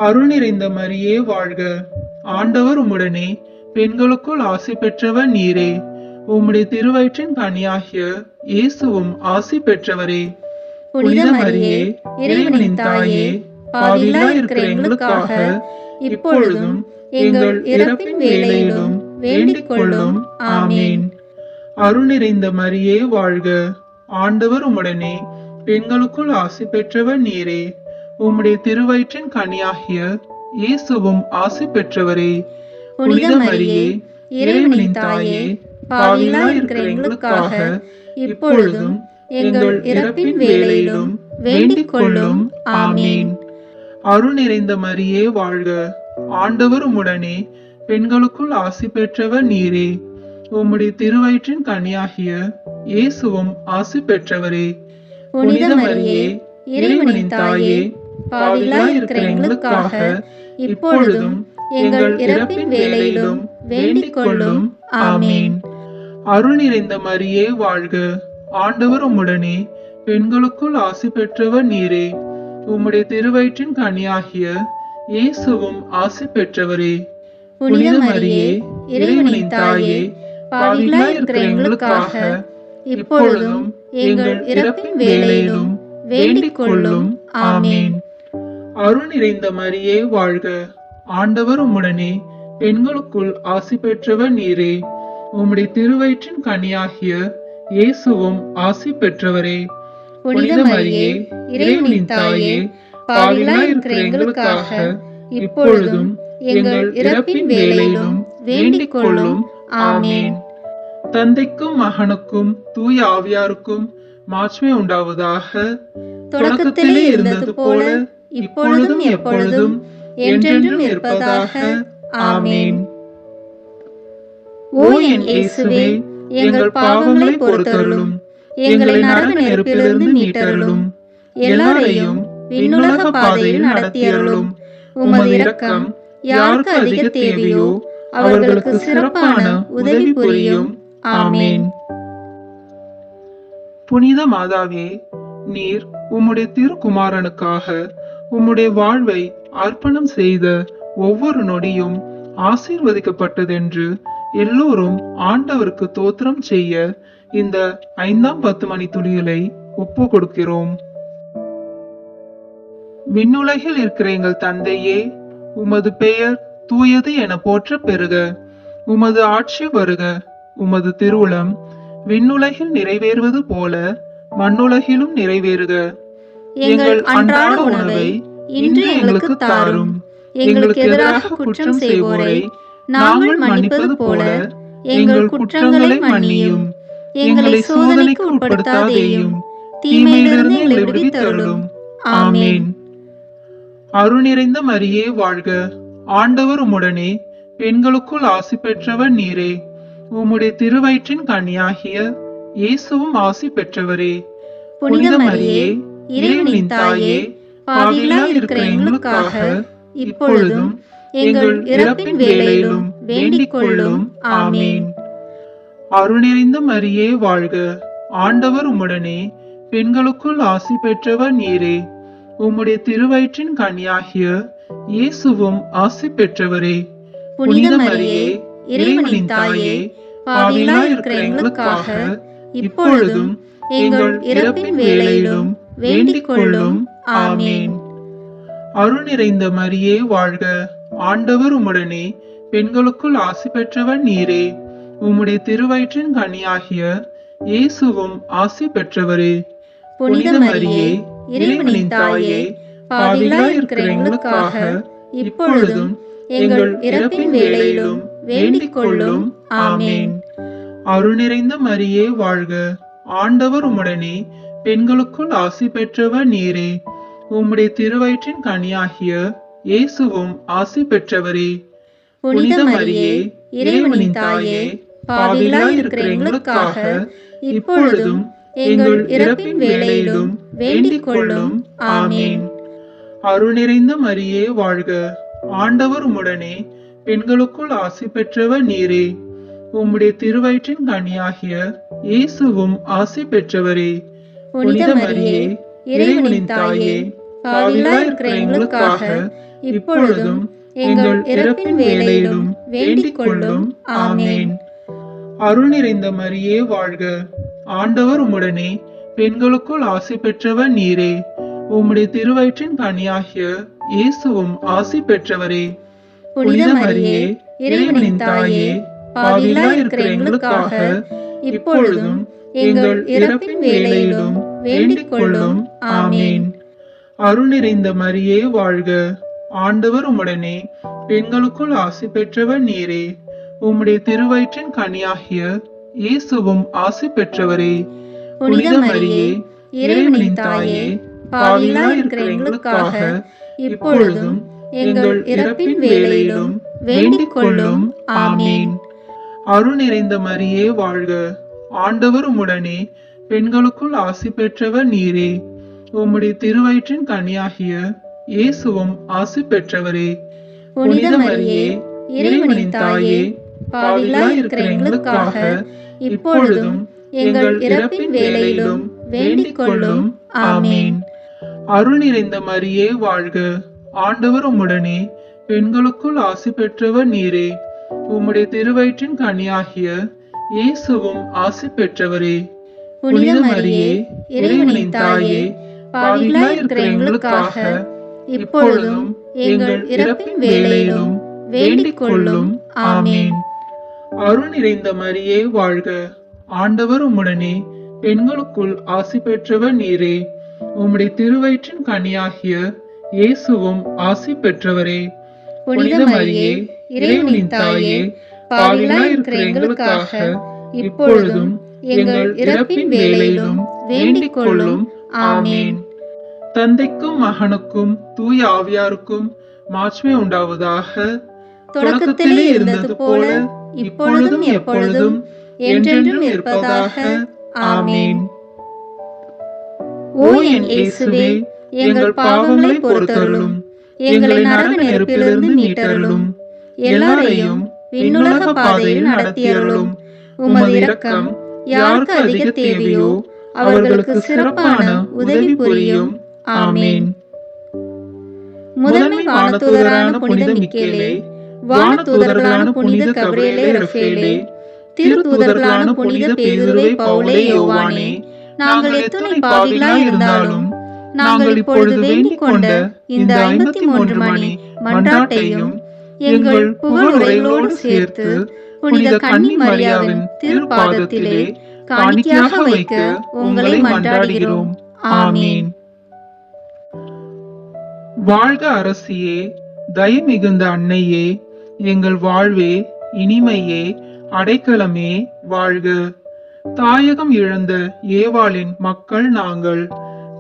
அருள் நிறைந்த மரியே வாழ்க. ஆண்டவர் உம்முடனே, பெண்களுக்குள் ஆசி பெற்றவர் நீரே. உம்முடைய திருவயிற்றின் கனியாகிய இயேசுவும் ஆசி பெற்றவரே. புனித மரியே, இறைவனின் தாயே, பாவிகளாய் இருக்கிற எங்களுக்காக இப்பொழுதும் எங்கள் இறப்பின் வேளையிலும் வேண்டிக் கொள்ளும். ஆமேன். அருள் நிறைந்த மரியே வாழ்க, ஆண்டவர் உம்முடனே, பெண்களுக்குள் ஆசி பெற்றவர் நீரே. உம்முடைய திருவயிற்றின் கனியாகிய இயேசுவும் ஆசி பெற்றவரே. புனித மரியே, இறைவனின் தாயே, பாவிகளாய் இருக்கிற எங்களுக்காக இப்பொழுதும் எங்கள் இறப்பின் வேளையிலும் வேண்டிக் கொள்ளும். ஆமேன். அருள் நிறைந்த மரியே வாழ்க, ஆண்டவர் உம்முடனே, பெண்களுக்குள் ஆசி பெற்றவர் நீரே. உம்முடைய திருவயிற்றின் கனியாகிய இயேசுவும் ஆசி பெற்றவரே. புனித மரியே, இறைவனின் தாயே, பாவிகளாய் இருக்கிற எங்களுக்காக இப்பொழுதும் எங்கள் இறப்பின் வேளையிலும் வேண்டிக் கொள்ளும். ஆமேன். அருள் நிறைந்த மரியே வாழ்க, ஆண்டவர் உம்முடனே, பெண்களுக்குள் ஆசி பெற்றவர் நீரே. உம்முடைய திருவயிற்றின் கனியாகிய இயேசுவும் ஆசி பெற்றவரே. புனித மரியே, இறைவனின் தாயே, பாவிகளாய் இருக்கிற எங்களுக்காக இப்பொழுதும் எங்கள் இறப்பின் வேளையிலும் வேண்டிக் கொள்ளும். ஆமேன். அருள் நிறைந்த மரியே வாழ்க, ஆண்டவர் உம்முடனே, பெண்களுக்குள் ஆசி பெற்றவர் நீரே. உம்முடைய திருவயிற்றின் கனியாகிய இயேசுவும் ஆசி பெற்றவரே. புனித மரியே, இறைவனின் தாயே, பாவிகளாய் இருக்கிற எங்களுக்காக இப்பொழுதும் எங்கள் இறப்பின் வேளையிலும் வேண்டிக் கொள்ளும். ஆமேன். தந்தைக்கும் மகனுக்கும் தூய ஆவியாருக்கும் மாட்சிமை உண்டாவதாக. தொடக்கத்திலே இருந்தது போல இப்பொழுதும் எப்பொழுதும் என்றென்றும் இருப்பதாக. ஆமேன். ஓ என் இயேசுவே, எங்கள் பாவங்களை பொறுத்தருளும், எங்களை நரக நெருப்பிலிருந்து மீட்டருளும், எல்லாரையும் விண்ணுலக பாதையில் நடத்தியருளும். உமது இரக்கம் யாருக்கு அதிக தேவையோ அவர்களுக்கு சிறப்பான உதவி புரியும். ஆமேன். புனித மாதாவே, நீர் உம்முடைய திருக்குமாரனுக்காக உம்முடைய வாழ்வை அர்ப்பணம் செய்த ஒவ்வொரு நொடியும் ஆசீர்வதிக்கப்பட்டதென்று எல்லோரும் ஆண்டவருக்கு தோத்திரம் செய்ய இந்த 5ஆம் 10 மணி துளிகளை ஒப்பு கொடுக்கிறோம். விண்ணுலகில் இருக்கிற எங்கள் தந்தையே, உமது பெயர் தூயது என போற்ற பெறுக. உமது ஆட்சி வருக. உமது திருவுளம் விண்ணுலகில் நிறைவேறுவது போல மண்ணுலகிலும் நிறைவேறுக. எங்கள் அன்றாட உணவை இன்று எங்களுக்கு தாரும். எங்களுக்கு எதிராக குற்றம் செய்வோரை நாங்கள் மன்னிப்பது போல எங்கள் குற்றங்களை மன்னியும். எங்களை சோதனைக்கு உட்படுத்தாதேயும், தீமையிலிருந்து எங்களை விடுவித்தருளும். ஆமேன். அருள் நிறைந்த மரியே வாழ்க, ஆண்டவர் உம்முடனே, பெண்களுக்குள் ஆசி பெற்றவர் நீரே. உம்முடைய திருவயிற்றின் கனியாகிய இயேசுவும் ஆசி பெற்றவரே. புனித மரியே, இறைவனின் தாயே, பாவிகளாய் இருக்கிற எங்களுக்காக இப்பொழுதும் எங்கள் இறப்பின் வேளையிலும் வேண்டிக் கொள்ளும். ஆமேன். அருள் நிறைந்த மரியே வாழ்க, ஆண்டவர் உம்முடனே, பெண்களுக்குள் ஆசி பெற்றவர் நீரே. உம்முடைய திருவயிற்றின் கனியாகிய இயேசுவும் ஆசி பெற்றவரே. புனித மரியே, இறைவனின் தாயே, பாவிகளாய் இருக்கிற எங்களுக்காக இப்பொழுதும் எங்கள் இறப்பின் வேளையிலும் வேண்டிக் கொள்ளும். ஆமேன். அருள் நிறைந்த மரியே வாழ்க, ஆண்டவர் உம்முடனே, பெண்களுக்குள் ஆசி பெற்றவர் நீரே. உம்முடைய திருவயிற்றின் கனியாகிய இயேசுவும் ஆசி பெற்றவரே. புனித மரியே, இறைவனின் தாயே, பாவிகளாய் இருக்கிற எங்களுக்காக இப்பொழுதும் எங்கள் இறப்பின் வேளையிலும் வேண்டிக் கொள்ளும். ஆமேன். அருள் நிறைந்த மரியே வாழ்க, ஆண்டவர் உம்முடனே, பெண்களுக்குள் ஆசி பெற்றவர் நீரே. உம்முடைய திருவயிற்றின் கனியாகிய இயேசுவும் ஆசி பெற்றவரே. புனித மரியே, இறைவனின் தாயே, பாவிகளாய் இருக்கிற எங்களுக்காக இப்பொழுதும் எங்கள் இறப்பின் வேளையிலும் வேண்டிக் கொள்ளும். ஆமேன். அருள் நிறைந்த மரியே வாழ்க, ஆண்டவர் உம்முடனே, பெண்களுக்குள் ஆசி பெற்றவர் நீரே. உம்முடைய திருவயிற்றின் கனியாகிய இயேசுவும் ஆசி பெற்றவரே. புனித மரியே, இறைவனின் தாயே, பாவிகளாய் இருக்கிற எங்களுக்காக இப்பொழுதும் எங்கள் இறப்பின் வேளையிலும் வேண்டிக் கொள்ளும். ஆமேன். அருள் நிறைந்த மரியே வாழ்க, ஆண்டவர் உம்முடனே, பெண்களுக்குள் ஆசி பெற்றவர் நீரே. உம்முடைய திருவயிற்றின் கனியாகிய இயேசுவும் ஆசி பெற்றவரே. புனித மரியே, இறைவனின் தாயே, பாவிகளாய் இருக்கிற எங்களுக்காக இப்பொழுதும் எங்கள் இறப்பின் வேளையிலும் வேண்டிக் கொள்ளும். ஆமேன். அருள் நிறைந்த மரியே வாழ்க, ஆண்டவர் உம்முடனே, பெண்களுக்குள் ஆசி பெற்றவர் நீரே. உம்முடைய திருவயிற்றின் கனியாகிய இயேசுவும் ஆசி பெற்றவரே. புனித மரியே, இறைவனின் தாயே, பாவிகளாய் இருக்கிற எங்களுக்காக இப்பொழுதும் எங்கள் இறப்பின் வேளையிலும் வேண்டிக் கொள்ளும். ஆமேன். அருள் நிறைந்த மரியே வாழ்க, ஆண்டவர் உம்முடனே, பெண்களுக்குள் ஆசி பெற்றவர் நீரே. உம்முடைய திருவயிற்றின் கனியாகிய இயேசுவும் ஆசி பெற்றவரே. புனித மரியே, இறைவனின் தாயே, பாவிகளாய் இருக்கிற எங்களுக்காக இப்பொழுதும் எங்கள் இறப்பின் வேளையிலும் வேண்டிக் கொள்ளும். ஆமேன். அருள் நிறைந்த மரியே வாழ்க, ஆண்டவர் உம்முடனே, பெண்களுக்குள் ஆசி பெற்றவர் நீரே. உம்முடைய திருவயிற்றின் கனியாகிய இயேசுவும் ஆசி பெற்றவரே. புனித மரியே, இறைவனின் தாயே, பாவிகளாய் இருக்கிற எங்களுக்காக இப்பொழுதும் எங்கள் இறப்பின் வேளையிலும் வேண்டிக் கொள்ளும். ஆமேன். அருள் நிறைந்த மரியே வாழ்க, ஆண்டவர் உம்முடனே, பெண்களுக்குள் ஆசி பெற்றவர் நீரே. உம்முடைய திருவயிற்றின் கனியாகிய இயேசுவும் ஆசி பெற்றவரே. புனித மரியே, இறைவனின் தாயே, பாவிகளாய் இருக்கிற எங்களுக்காக இப்பொழுதும் எங்கள் இறப்பின் வேளையிலும் வேண்டிக் கொள்ளும். ஆமேன். தந்தைக்கும் மகனுக்கும் தூய ஆவியாருக்கும் மாட்சிமை உண்டாவதாக. தொடக்கத்திலே இருந்தது போல இப்பொழுதும் எப்பொழுதும் என்றென்றும் இருப்பதாக. ஆமேன். ஓ என் இயேசுவே, எங்கள் பாவங்களை பொறுத்தருளும், எங்களை நரக நெருப்பிலிருந்து மீட்டருளும், எல்லாரையும் விண்ணுலக பாதையில் நடத்தியருளும். உமது இரக்கம் யாருக்கு அதிக தேவையோ அவர்களுக்கு சிறப்பான உதவி புரியும். ஆமேன். முதன்மை வானதூதரான புனித மிக்கேலே, வானதூதர்களான புனித கபிரியேலே ரஃபேலே, திருத்தூதர்களான புனித பேதுருவே, பவுலே, யோவானே, நாங்கள் எத்துணை பாவிகளாய் இருந்தாலும் நாங்கள் இப்பொழுது வேண்டிக் கொண்ட இந்த 53 மணி மன்றாட்டையும் எங்கள் புகழுரைகளோடு சேர்த்து புனித கன்னி மரியாவின் திருப்பாதத்திலே காணிக்கையாக வைக்க உங்களை மன்றாடுகிறோம். ஆமேன். வாழ்க அரசியே, தயை மிகுந்த அன்னையே, எங்கள் வாழ்வே, இனிமையே, அடைக்கலமே, வாழ்க. தாயகம் இழந்த ஏவாளின் மக்கள் நாங்கள்,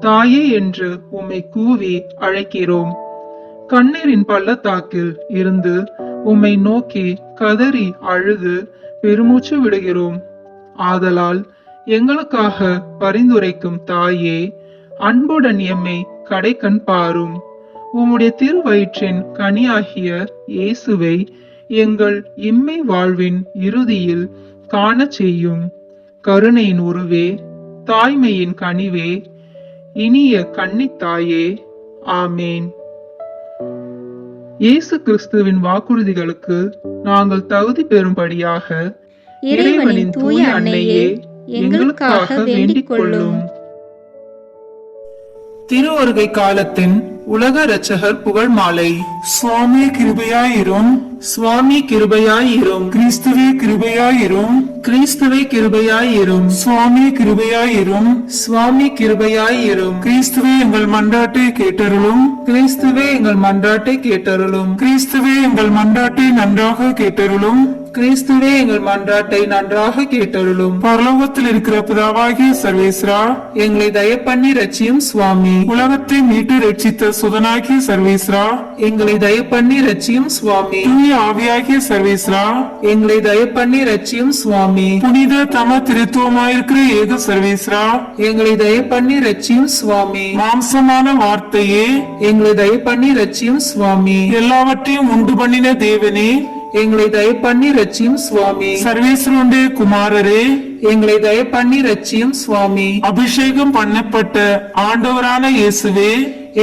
தாயே என்று உம்மை கூவி அழைக்கிறோம். கண்ணீரின் பள்ளத்தாக்கில் இருந்து உம்மை நோக்கி கதறி அழுது பெருமூச்சு விடுகிறோம். ஆதலால் எங்களுக்காக பரிந்துரைக்கும் தாயே, அன்புடன் எம்மை கடைக்கண் பாரும். உம்முடைய திருவயிற்றின் கனியாகிய இயேசுவை எங்கள் இம்மை வாழ்வின் இறுதியில் காண செய்யும். கருணையின் உருவே, தாய்மையின் கனிவே, இனிய கன்னித்தாயே. ஆமேன். இயேசு கிறிஸ்துவின் வாக்குறுதிகளுக்கு நாங்கள் தகுதி பெறும்படியாக இறைவனின் தூய அன்னையே, எங்களுக்காக வேண்டிக் கொள்ளும். திருவருகை காலத்தின் உலக இரட்சகர் புகழ் மாலை. சுவாமி கிருபையாயிரும், சுவாமி கிருபையாயிரும், கிறிஸ்துவே கிருபையாயிரும், கிறிஸ்துவே கிருபையாயிரும், சுவாமி கிருபையாயிரும், சுவாமி கிருபையாயிரும், கிறிஸ்துவே எங்கள் மன்றாட்டை கேட்டருளும், கிறிஸ்துவே எங்கள் மன்றாட்டை கேட்டருளும், கிறிஸ்துவே எங்கள் மன்றாட்டை நன்றாக கேட்டருளும், கிறிஸ்துவே எங்கள் மன்றாட்டை நன்றாக கேட்டருளும். பரலோகத்தில் இருக்கிற பிதாவாகிய சர்வேஸ்வரா, எங்களை தயப்பண்ணி ரட்சியும் சுவாமி. உலகத்தை மீட்டு ரட்சித்த சுதனாகிய சர்வேஸ்வரா, எங்களை தயப்பண்ணி ரட்சியும் சுவாமி. தூய ஆவியாகிய சர்வேஸ்வரா, எங்களை தயப்பண்ணி ரட்சியும் சுவாமி. புனித தம திருத்துவமாயிருக்கிற ஏக சர்வேஸ்வரா, எங்களை தயப்பண்ணி ரட்சியும் சுவாமி. மாம்சமான வார்த்தையே, எங்களை தயப்பண்ணி ரட்சியும் சுவாமி. எல்லாவற்றையும் உண்டு பண்ணின தேவனே, எங்களை தயப்பண்ணி ரட்சியும் சுவாமி. சர்வேஸ்வரனுடைய குமாரரே, எங்களை தயப்பண்ணி ரட்சியும் சுவாமி. அபிஷேகம் பண்ணப்பட்ட ஆண்டவரான இயேசுவே,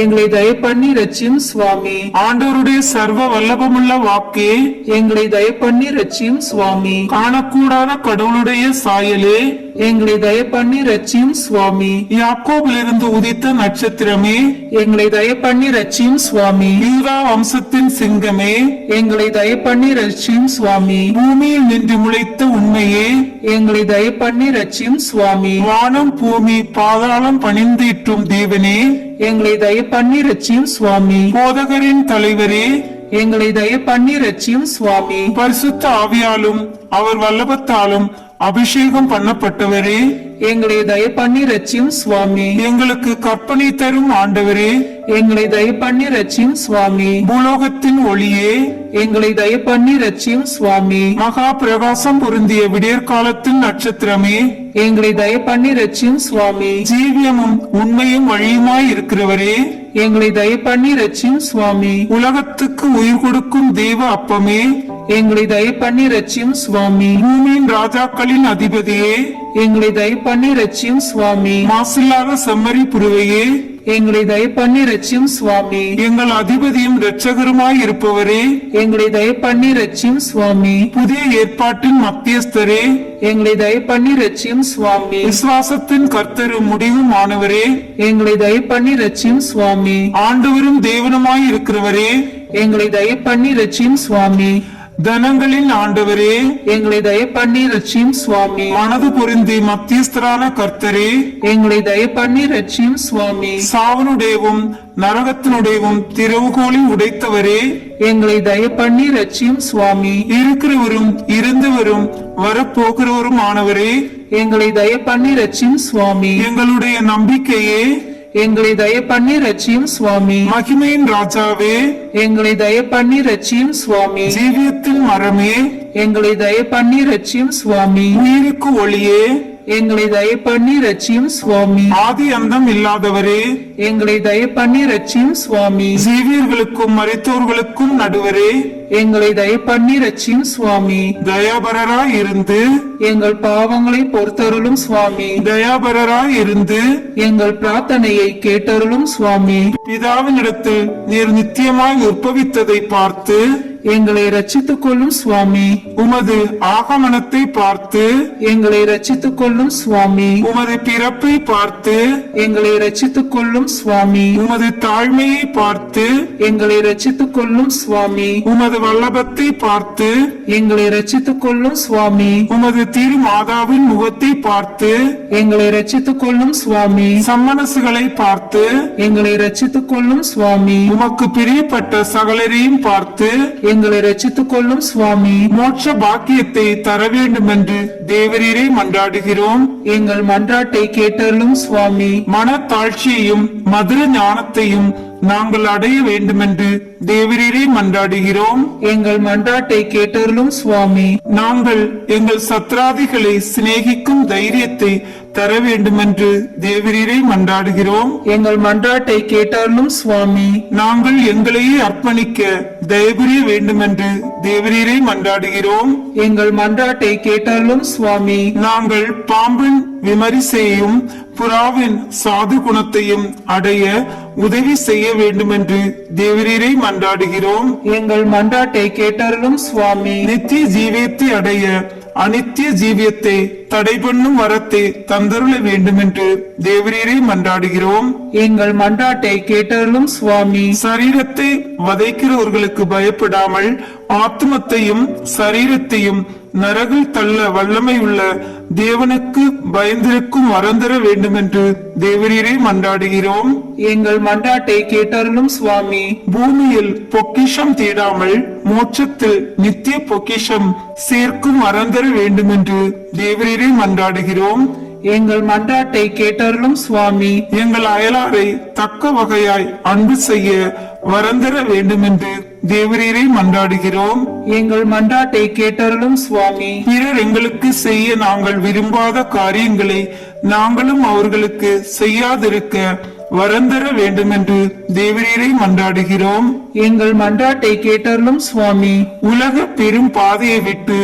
எங்களை தயப்பண்ணி ரட்சியும் சுவாமி. ஆண்டவருடைய சர்வ வல்லபமுள்ள வாக்கே, எங்களை தயப்பண்ணி ரட்சியும் சுவாமி. காணக்கூடாத கடவுளுடைய சாயலே, எங்களை தயப்பண்ணி ரட்சியும் சுவாமி. யாக்கோபிலிருந்து உதித்த நட்சத்திரமே, எங்களை தயப்பண்ணி ரட்சியும் சுவாமி. யூதா வம்சத்தின் சிங்கமே, எங்களை தயப்பண்ணி ரட்சியும் சுவாமி. பூமியில் நின்று முளைத்த உண்மையே, எங்களை தயப்பண்ணி ரட்சியும் சுவாமி. வானம் பூமி பாதாளம் பணிந்திட்டும் தேவனே, எங்களை தயப்பண்ணி ரட்சியும் சுவாமி. போதகரின் தலைவரே, எங்களை தயப்பண்ணி ரட்சியும் சுவாமி. பரிசுத்த ஆவியாலும் அவர் வல்லபத்தாலும் அபிஷேகம் பண்ணப்பட்டவரே, எங்களை தயப்பண்ணி ரட்சியும் சுவாமி. எங்களுக்கு கற்பனை தரும் ஆண்டவரே, எங்களை தயப்பண்ணி ரட்சியும் சுவாமி. பூலோகத்தின் ஒளியே, எங்களை தயப்பண்ணி ரட்சியும் சுவாமி. மகா பிரகாசம் பொருந்திய விடியற்காலத்தின் நட்சத்திரமே, எங்களை தயப்பண்ணி ரட்சியும் சுவாமி. ஜீவியமும் உண்மையும் வழியுமாய் இருக்கிறவரே, எங்களை தயப்பண்ணி ரட்சியும் சுவாமி. உலகத்துக்கு உயிர் கொடுக்கும் தேவ அப்பமே, எங்களை தயப்பண்ணி ரட்சியும் சுவாமி. பூமியின் ராஜாக்களின் அதிபதியே, எங்களை தயப்பண்ணி ரட்சியும் சுவாமி. மாசில்லாத செம்மறி புருவையே, எங்களை தயப்பண்ணி ரட்சியும் சுவாமி. எங்கள் அதிபதியும் இரட்சகருமாய் இருப்பவரே, எங்களை தயப்பண்ணி ரட்சியும் சுவாமி. புதிய ஏற்பாட்டின் மத்தியஸ்தரே, எங்களை தயப்பண்ணி ரட்சியும் சுவாமி. விசுவாசத்தின் கர்த்தரும் முடிவுமானவரே, எங்களை தயப்பண்ணி ரட்சியும் சுவாமி. ஆண்டவரும் தேவனுமாய் இருக்கிறவரே, எங்களை தயப்பண்ணி ரட்சியும் சுவாமி. தனங்களின் ஆண்டவரே, எங்களை தயப்பண்ணி ரட்சியும் சுவாமி. மனது பொருந்தி மத்தியஸ்தரான கர்த்தரே, எங்களை தயப்பண்ணி ரட்சியும் சுவாமி. சாவனுடையவும் நரகத்தினுடையவும் திறவுகோலை உடைத்தவரே, எங்களை தயப்பண்ணி ரட்சியும் சுவாமி. இருக்கிறவரும் இருந்தவரும் வரப்போகிறவரும் ஆனவரே, எங்களை தயப்பண்ணி ரட்சியும் சுவாமி. எங்களுடைய நம்பிக்கையே, எங்களை தயப்பண்ணி ரட்சியும் சுவாமி. மகிமையின் ராஜாவே, எங்களை தயப்பண்ணி ரட்சியும் சுவாமி. ஜீவியத்தின் மரமே, எங்களை தயப்பண்ணி ரட்சியும் சுவாமி. உயிருக்கு ஒளியே, எங்களை தயப்பண்ணி ரட்சியும் சுவாமி. ஆதி அந்தம் இல்லாதவரே, எங்களை தயப்பண்ணி ரட்சியும் சுவாமி. ஜீவியர்களுக்கும் மரித்தோர்களுக்கும் நடுவரே, எங்களை தயப்பண்ணி ரட்சியும் சுவாமி. தயாபரராய் இருந்து எங்கள் பாவங்களை பொறுத்தருளும் சுவாமி. தயாபரராய் இருந்து எங்கள் பிரார்த்தனையை கேட்டருளும் சுவாமி. பிதாவினிடத்தில் நீர் நித்தியமாய் உற்பவித்ததை பார்த்து எங்களை ரட்சித்துக் கொள்ளும் சுவாமி. உமது ஆகமனத்தை பார்த்து எங்களை ரட்சித்துக் கொள்ளும் சுவாமி. உமது பிறப்பை பார்த்து எங்களை ரட்சித்துக் கொள்ளும் சுவாமி. உமது தாழ்மையை பார்த்து எங்களை ரட்சித்துக் கொள்ளும் சுவாமி. உமது வல்லபத்தை பார்த்து எங்களை ரட்சித்துக் கொள்ளும் சுவாமி. உமது திரு மாதாவின் முகத்தை பார்த்து எங்களை ரட்சித்துக் கொள்ளும் சுவாமி. சம்மனசுகளை பார்த்து எங்களை ரட்சித்துக் கொள்ளும் சுவாமி. உமக்கு பிரியப்பட்ட சகலரையும் பார்த்து எங்களை ரட்சித்துக் கொள்ளும் சுவாமி. மோட்ச பாக்கியத்தை தர வேண்டும் என்று தேவரீரை மன்றாடுகிறோம். எங்கள் மன்றாட்டை கேட்டருளும் சுவாமி. மனத்தாழ்ச்சியையும் மதுர ஞானத்தையும் நாங்கள் அடைய வேண்டும் என்று தேவரீரை மன்றாடுகிறோம். எங்கள் மன்றாட்டை கேட்டருளும் சுவாமி. நாங்கள் எங்கள் சத்ராதிகளை சிநேகிக்கும் தைரியத்தை தர வேண்டும் என்று தேவரீரை மன்றாடுகிறோம். எங்கள் மன்றாட்டை கேட்டருளும் சுவாமி. நாங்கள் எங்களையே அர்ப்பணிக்க தயவுரிய வேண்டும் என்று தேவரீரை மன்றாடுகிறோம். எங்கள் மன்றாட்டை கேட்டருளும் சுவாமி. நாங்கள் பாம்பின் விமரிசையையும் புறாவின் சாது குணத்தையும் அடைய உதவி செய்ய வேண்டும் என்று தேவரீரை மன்றாடுகிறோம். எங்கள் மன்றாட்டை கேட்டருளும் சுவாமி. நித்திய ஜீவியத்தை அடைய அனித்திய ஜீவியத்தை தடை பண்ணும் வரத்தை தந்தருள வேண்டும் என்று தேவரீரை மன்றாடுகிறோம். எங்கள் மன்றாட்டை கேட்டருளும் சுவாமி. சரீரத்தை வதைக்கிறவர்களுக்கு பயப்படாமல் ஆத்மத்தையும் சரீரத்தையும் நரகில் தள்ள வல்லமை உள்ள தேவனுக்கு பயந்திருக்கும் வரம் தர வேண்டும் என்று தேவரீரை மன்றாடுகிறோம். எங்கள் மன்றாட்டை கேட்டருளும் சுவாமி. பூமியில் பொக்கிஷம் தேடாமல் மோட்சத்தில் நித்திய பொக்கிஷம் சேர்க்கும் வரம் தர வேண்டும் என்று தேவரீரை மன்றாடுகிறோம். எங்கள் மன்றாட்டை கேட்டருளும் சுவாமி. எங்கள் அயலாரை தக்க வகையாய் அன்பு செய்ய வரந்தர வேண்டும் என்று தேவரீரை மன்றாடுகிறோம். எங்கள் மன்றாட்டை கேட்டருளும் சுவாமி. பிறர் எங்களுக்கு செய்ய நாங்கள் விரும்பாத காரியங்களை நாங்களும் அவர்களுக்கு செய்யாதிருக்க வரந்தர வேண்டும் என்று தேவரீரை மன்றாடுகிறோம். எங்கள் மன்றாட்டை கேட்டருளும் சுவாமி. உலக பெரும் பாதையை விட்டு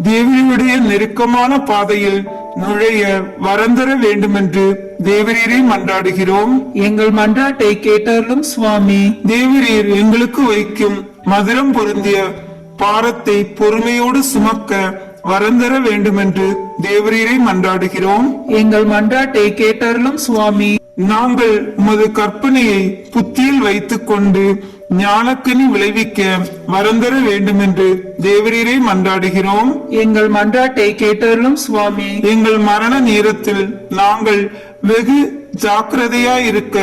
தேவனுடைய நெருக்கமான பாதையில் நுழைய வரந்தர வேண்டுமென்று தேவரீரை மன்றாடுகிறோம். எங்கள் மன்றாட்டை கேட்டருளும் சுவாமி. தேவரீர் எங்களுக்கு வைக்கும் மதுரம் பொருந்திய பாரத்தை பொறுமையோடு சுமக்க வரந்தர வேண்டுமென்று தேவரீரை மன்றாடுகிறோம். எங்கள் மன்றாட்டை கேட்டருளும் சுவாமி. நாங்கள் உமது கற்பனையை புத்தியில் வைத்துக் கொண்டு ஞானக்கனி விளைவிக்க வரந்தர வேண்டுமென்று தேவரீரை மன்றாடுகிறோம். எங்கள் மன்றாட்டை கேட்டருளும் சுவாமி. எங்கள் மரண நேரத்தில் நாங்கள் வெகு ஜாக்கிரதையாயிருக்க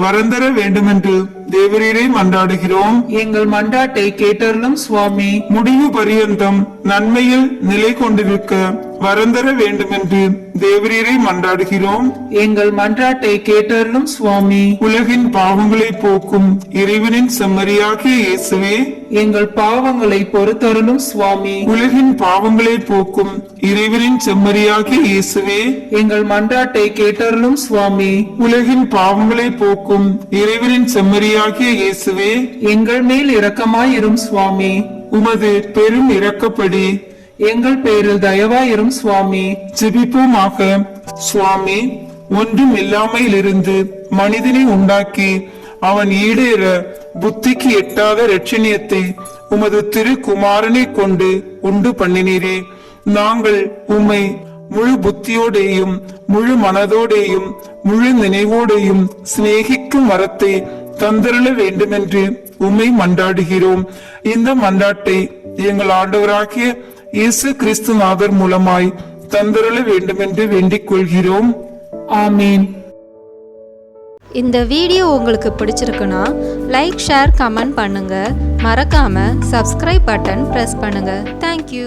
வரந்தர வேண்டுமென்று தேவரீரை மன்றாடுகிறோம். எங்கள் மன்றாட்டை கேட்டருளும் சுவாமி. முடிவு பரியந்தம் நன்மையில் நிலை கொண்டிருக்க வரந்தர வேண்டுமென்று தேவரீரை மன்றாடுகிறோம். எங்கள் மன்றாட்டை கேட்டருளும் சுவாமி. உலகின் பாவங்களை போக்கும் இறைவனின் செம்மறியாகிய இயேசுவே, எங்கள் பாவங்களை பொறுத்தருளும் சுவாமி. உலகின் பாவங்களை போக்கும் இறைவனின் செம்மறியாகிய இயேசுவே, எங்கள் மன்றாட்டை கேட்டருளும் சுவாமி. உலகின் பாவங்களை போக்கும் இறைவனின் செம்மறியாகிய இயேசுவே, எங்கள் மேல் இரக்கமாயிரும் சுவாமி. உமது பெரும் இரக்கப்படி எங்கள் பேரில் தயவாயிரும் சுவாமி. ஜெபிப்போமாக. சுவாமி, ஒன்றும் இல்லாமையிலிருந்து மனிதனை உண்டாக்கி அவன் ஈடேற புத்திக்கு எட்டாத இரட்சணியத்தை உமது திருக்குமாரனை கொண்டு உண்டு பண்ணினீரே. நாங்கள் உம்மை முழு புத்தியோடேயும் முழு மனதோடேயும் முழு நினைவோடையும் சிநேகிக்கும் வரத்தை தந்தருள வேண்டுமென்று உம்மை மன்றாடுகிறோம். இந்த மன்றாட்டை எங்கள் ஆண்டவராகிய இயேசு கிறிஸ்து நாதர் மூலமாய் தந்தருள வேண்டுமென்று வேண்டிக் கொள்கிறோம். ஆமீன். இந்த வீடியோ உங்களுக்கு பிடிச்சிருக்குன்னா லைக், ஷேர், கமெண்ட் பண்ணுங்க. மறக்காம சப்ஸ்கிரைப் பட்டன் பிரஸ் பண்ணுங்க. தேங்க்யூ.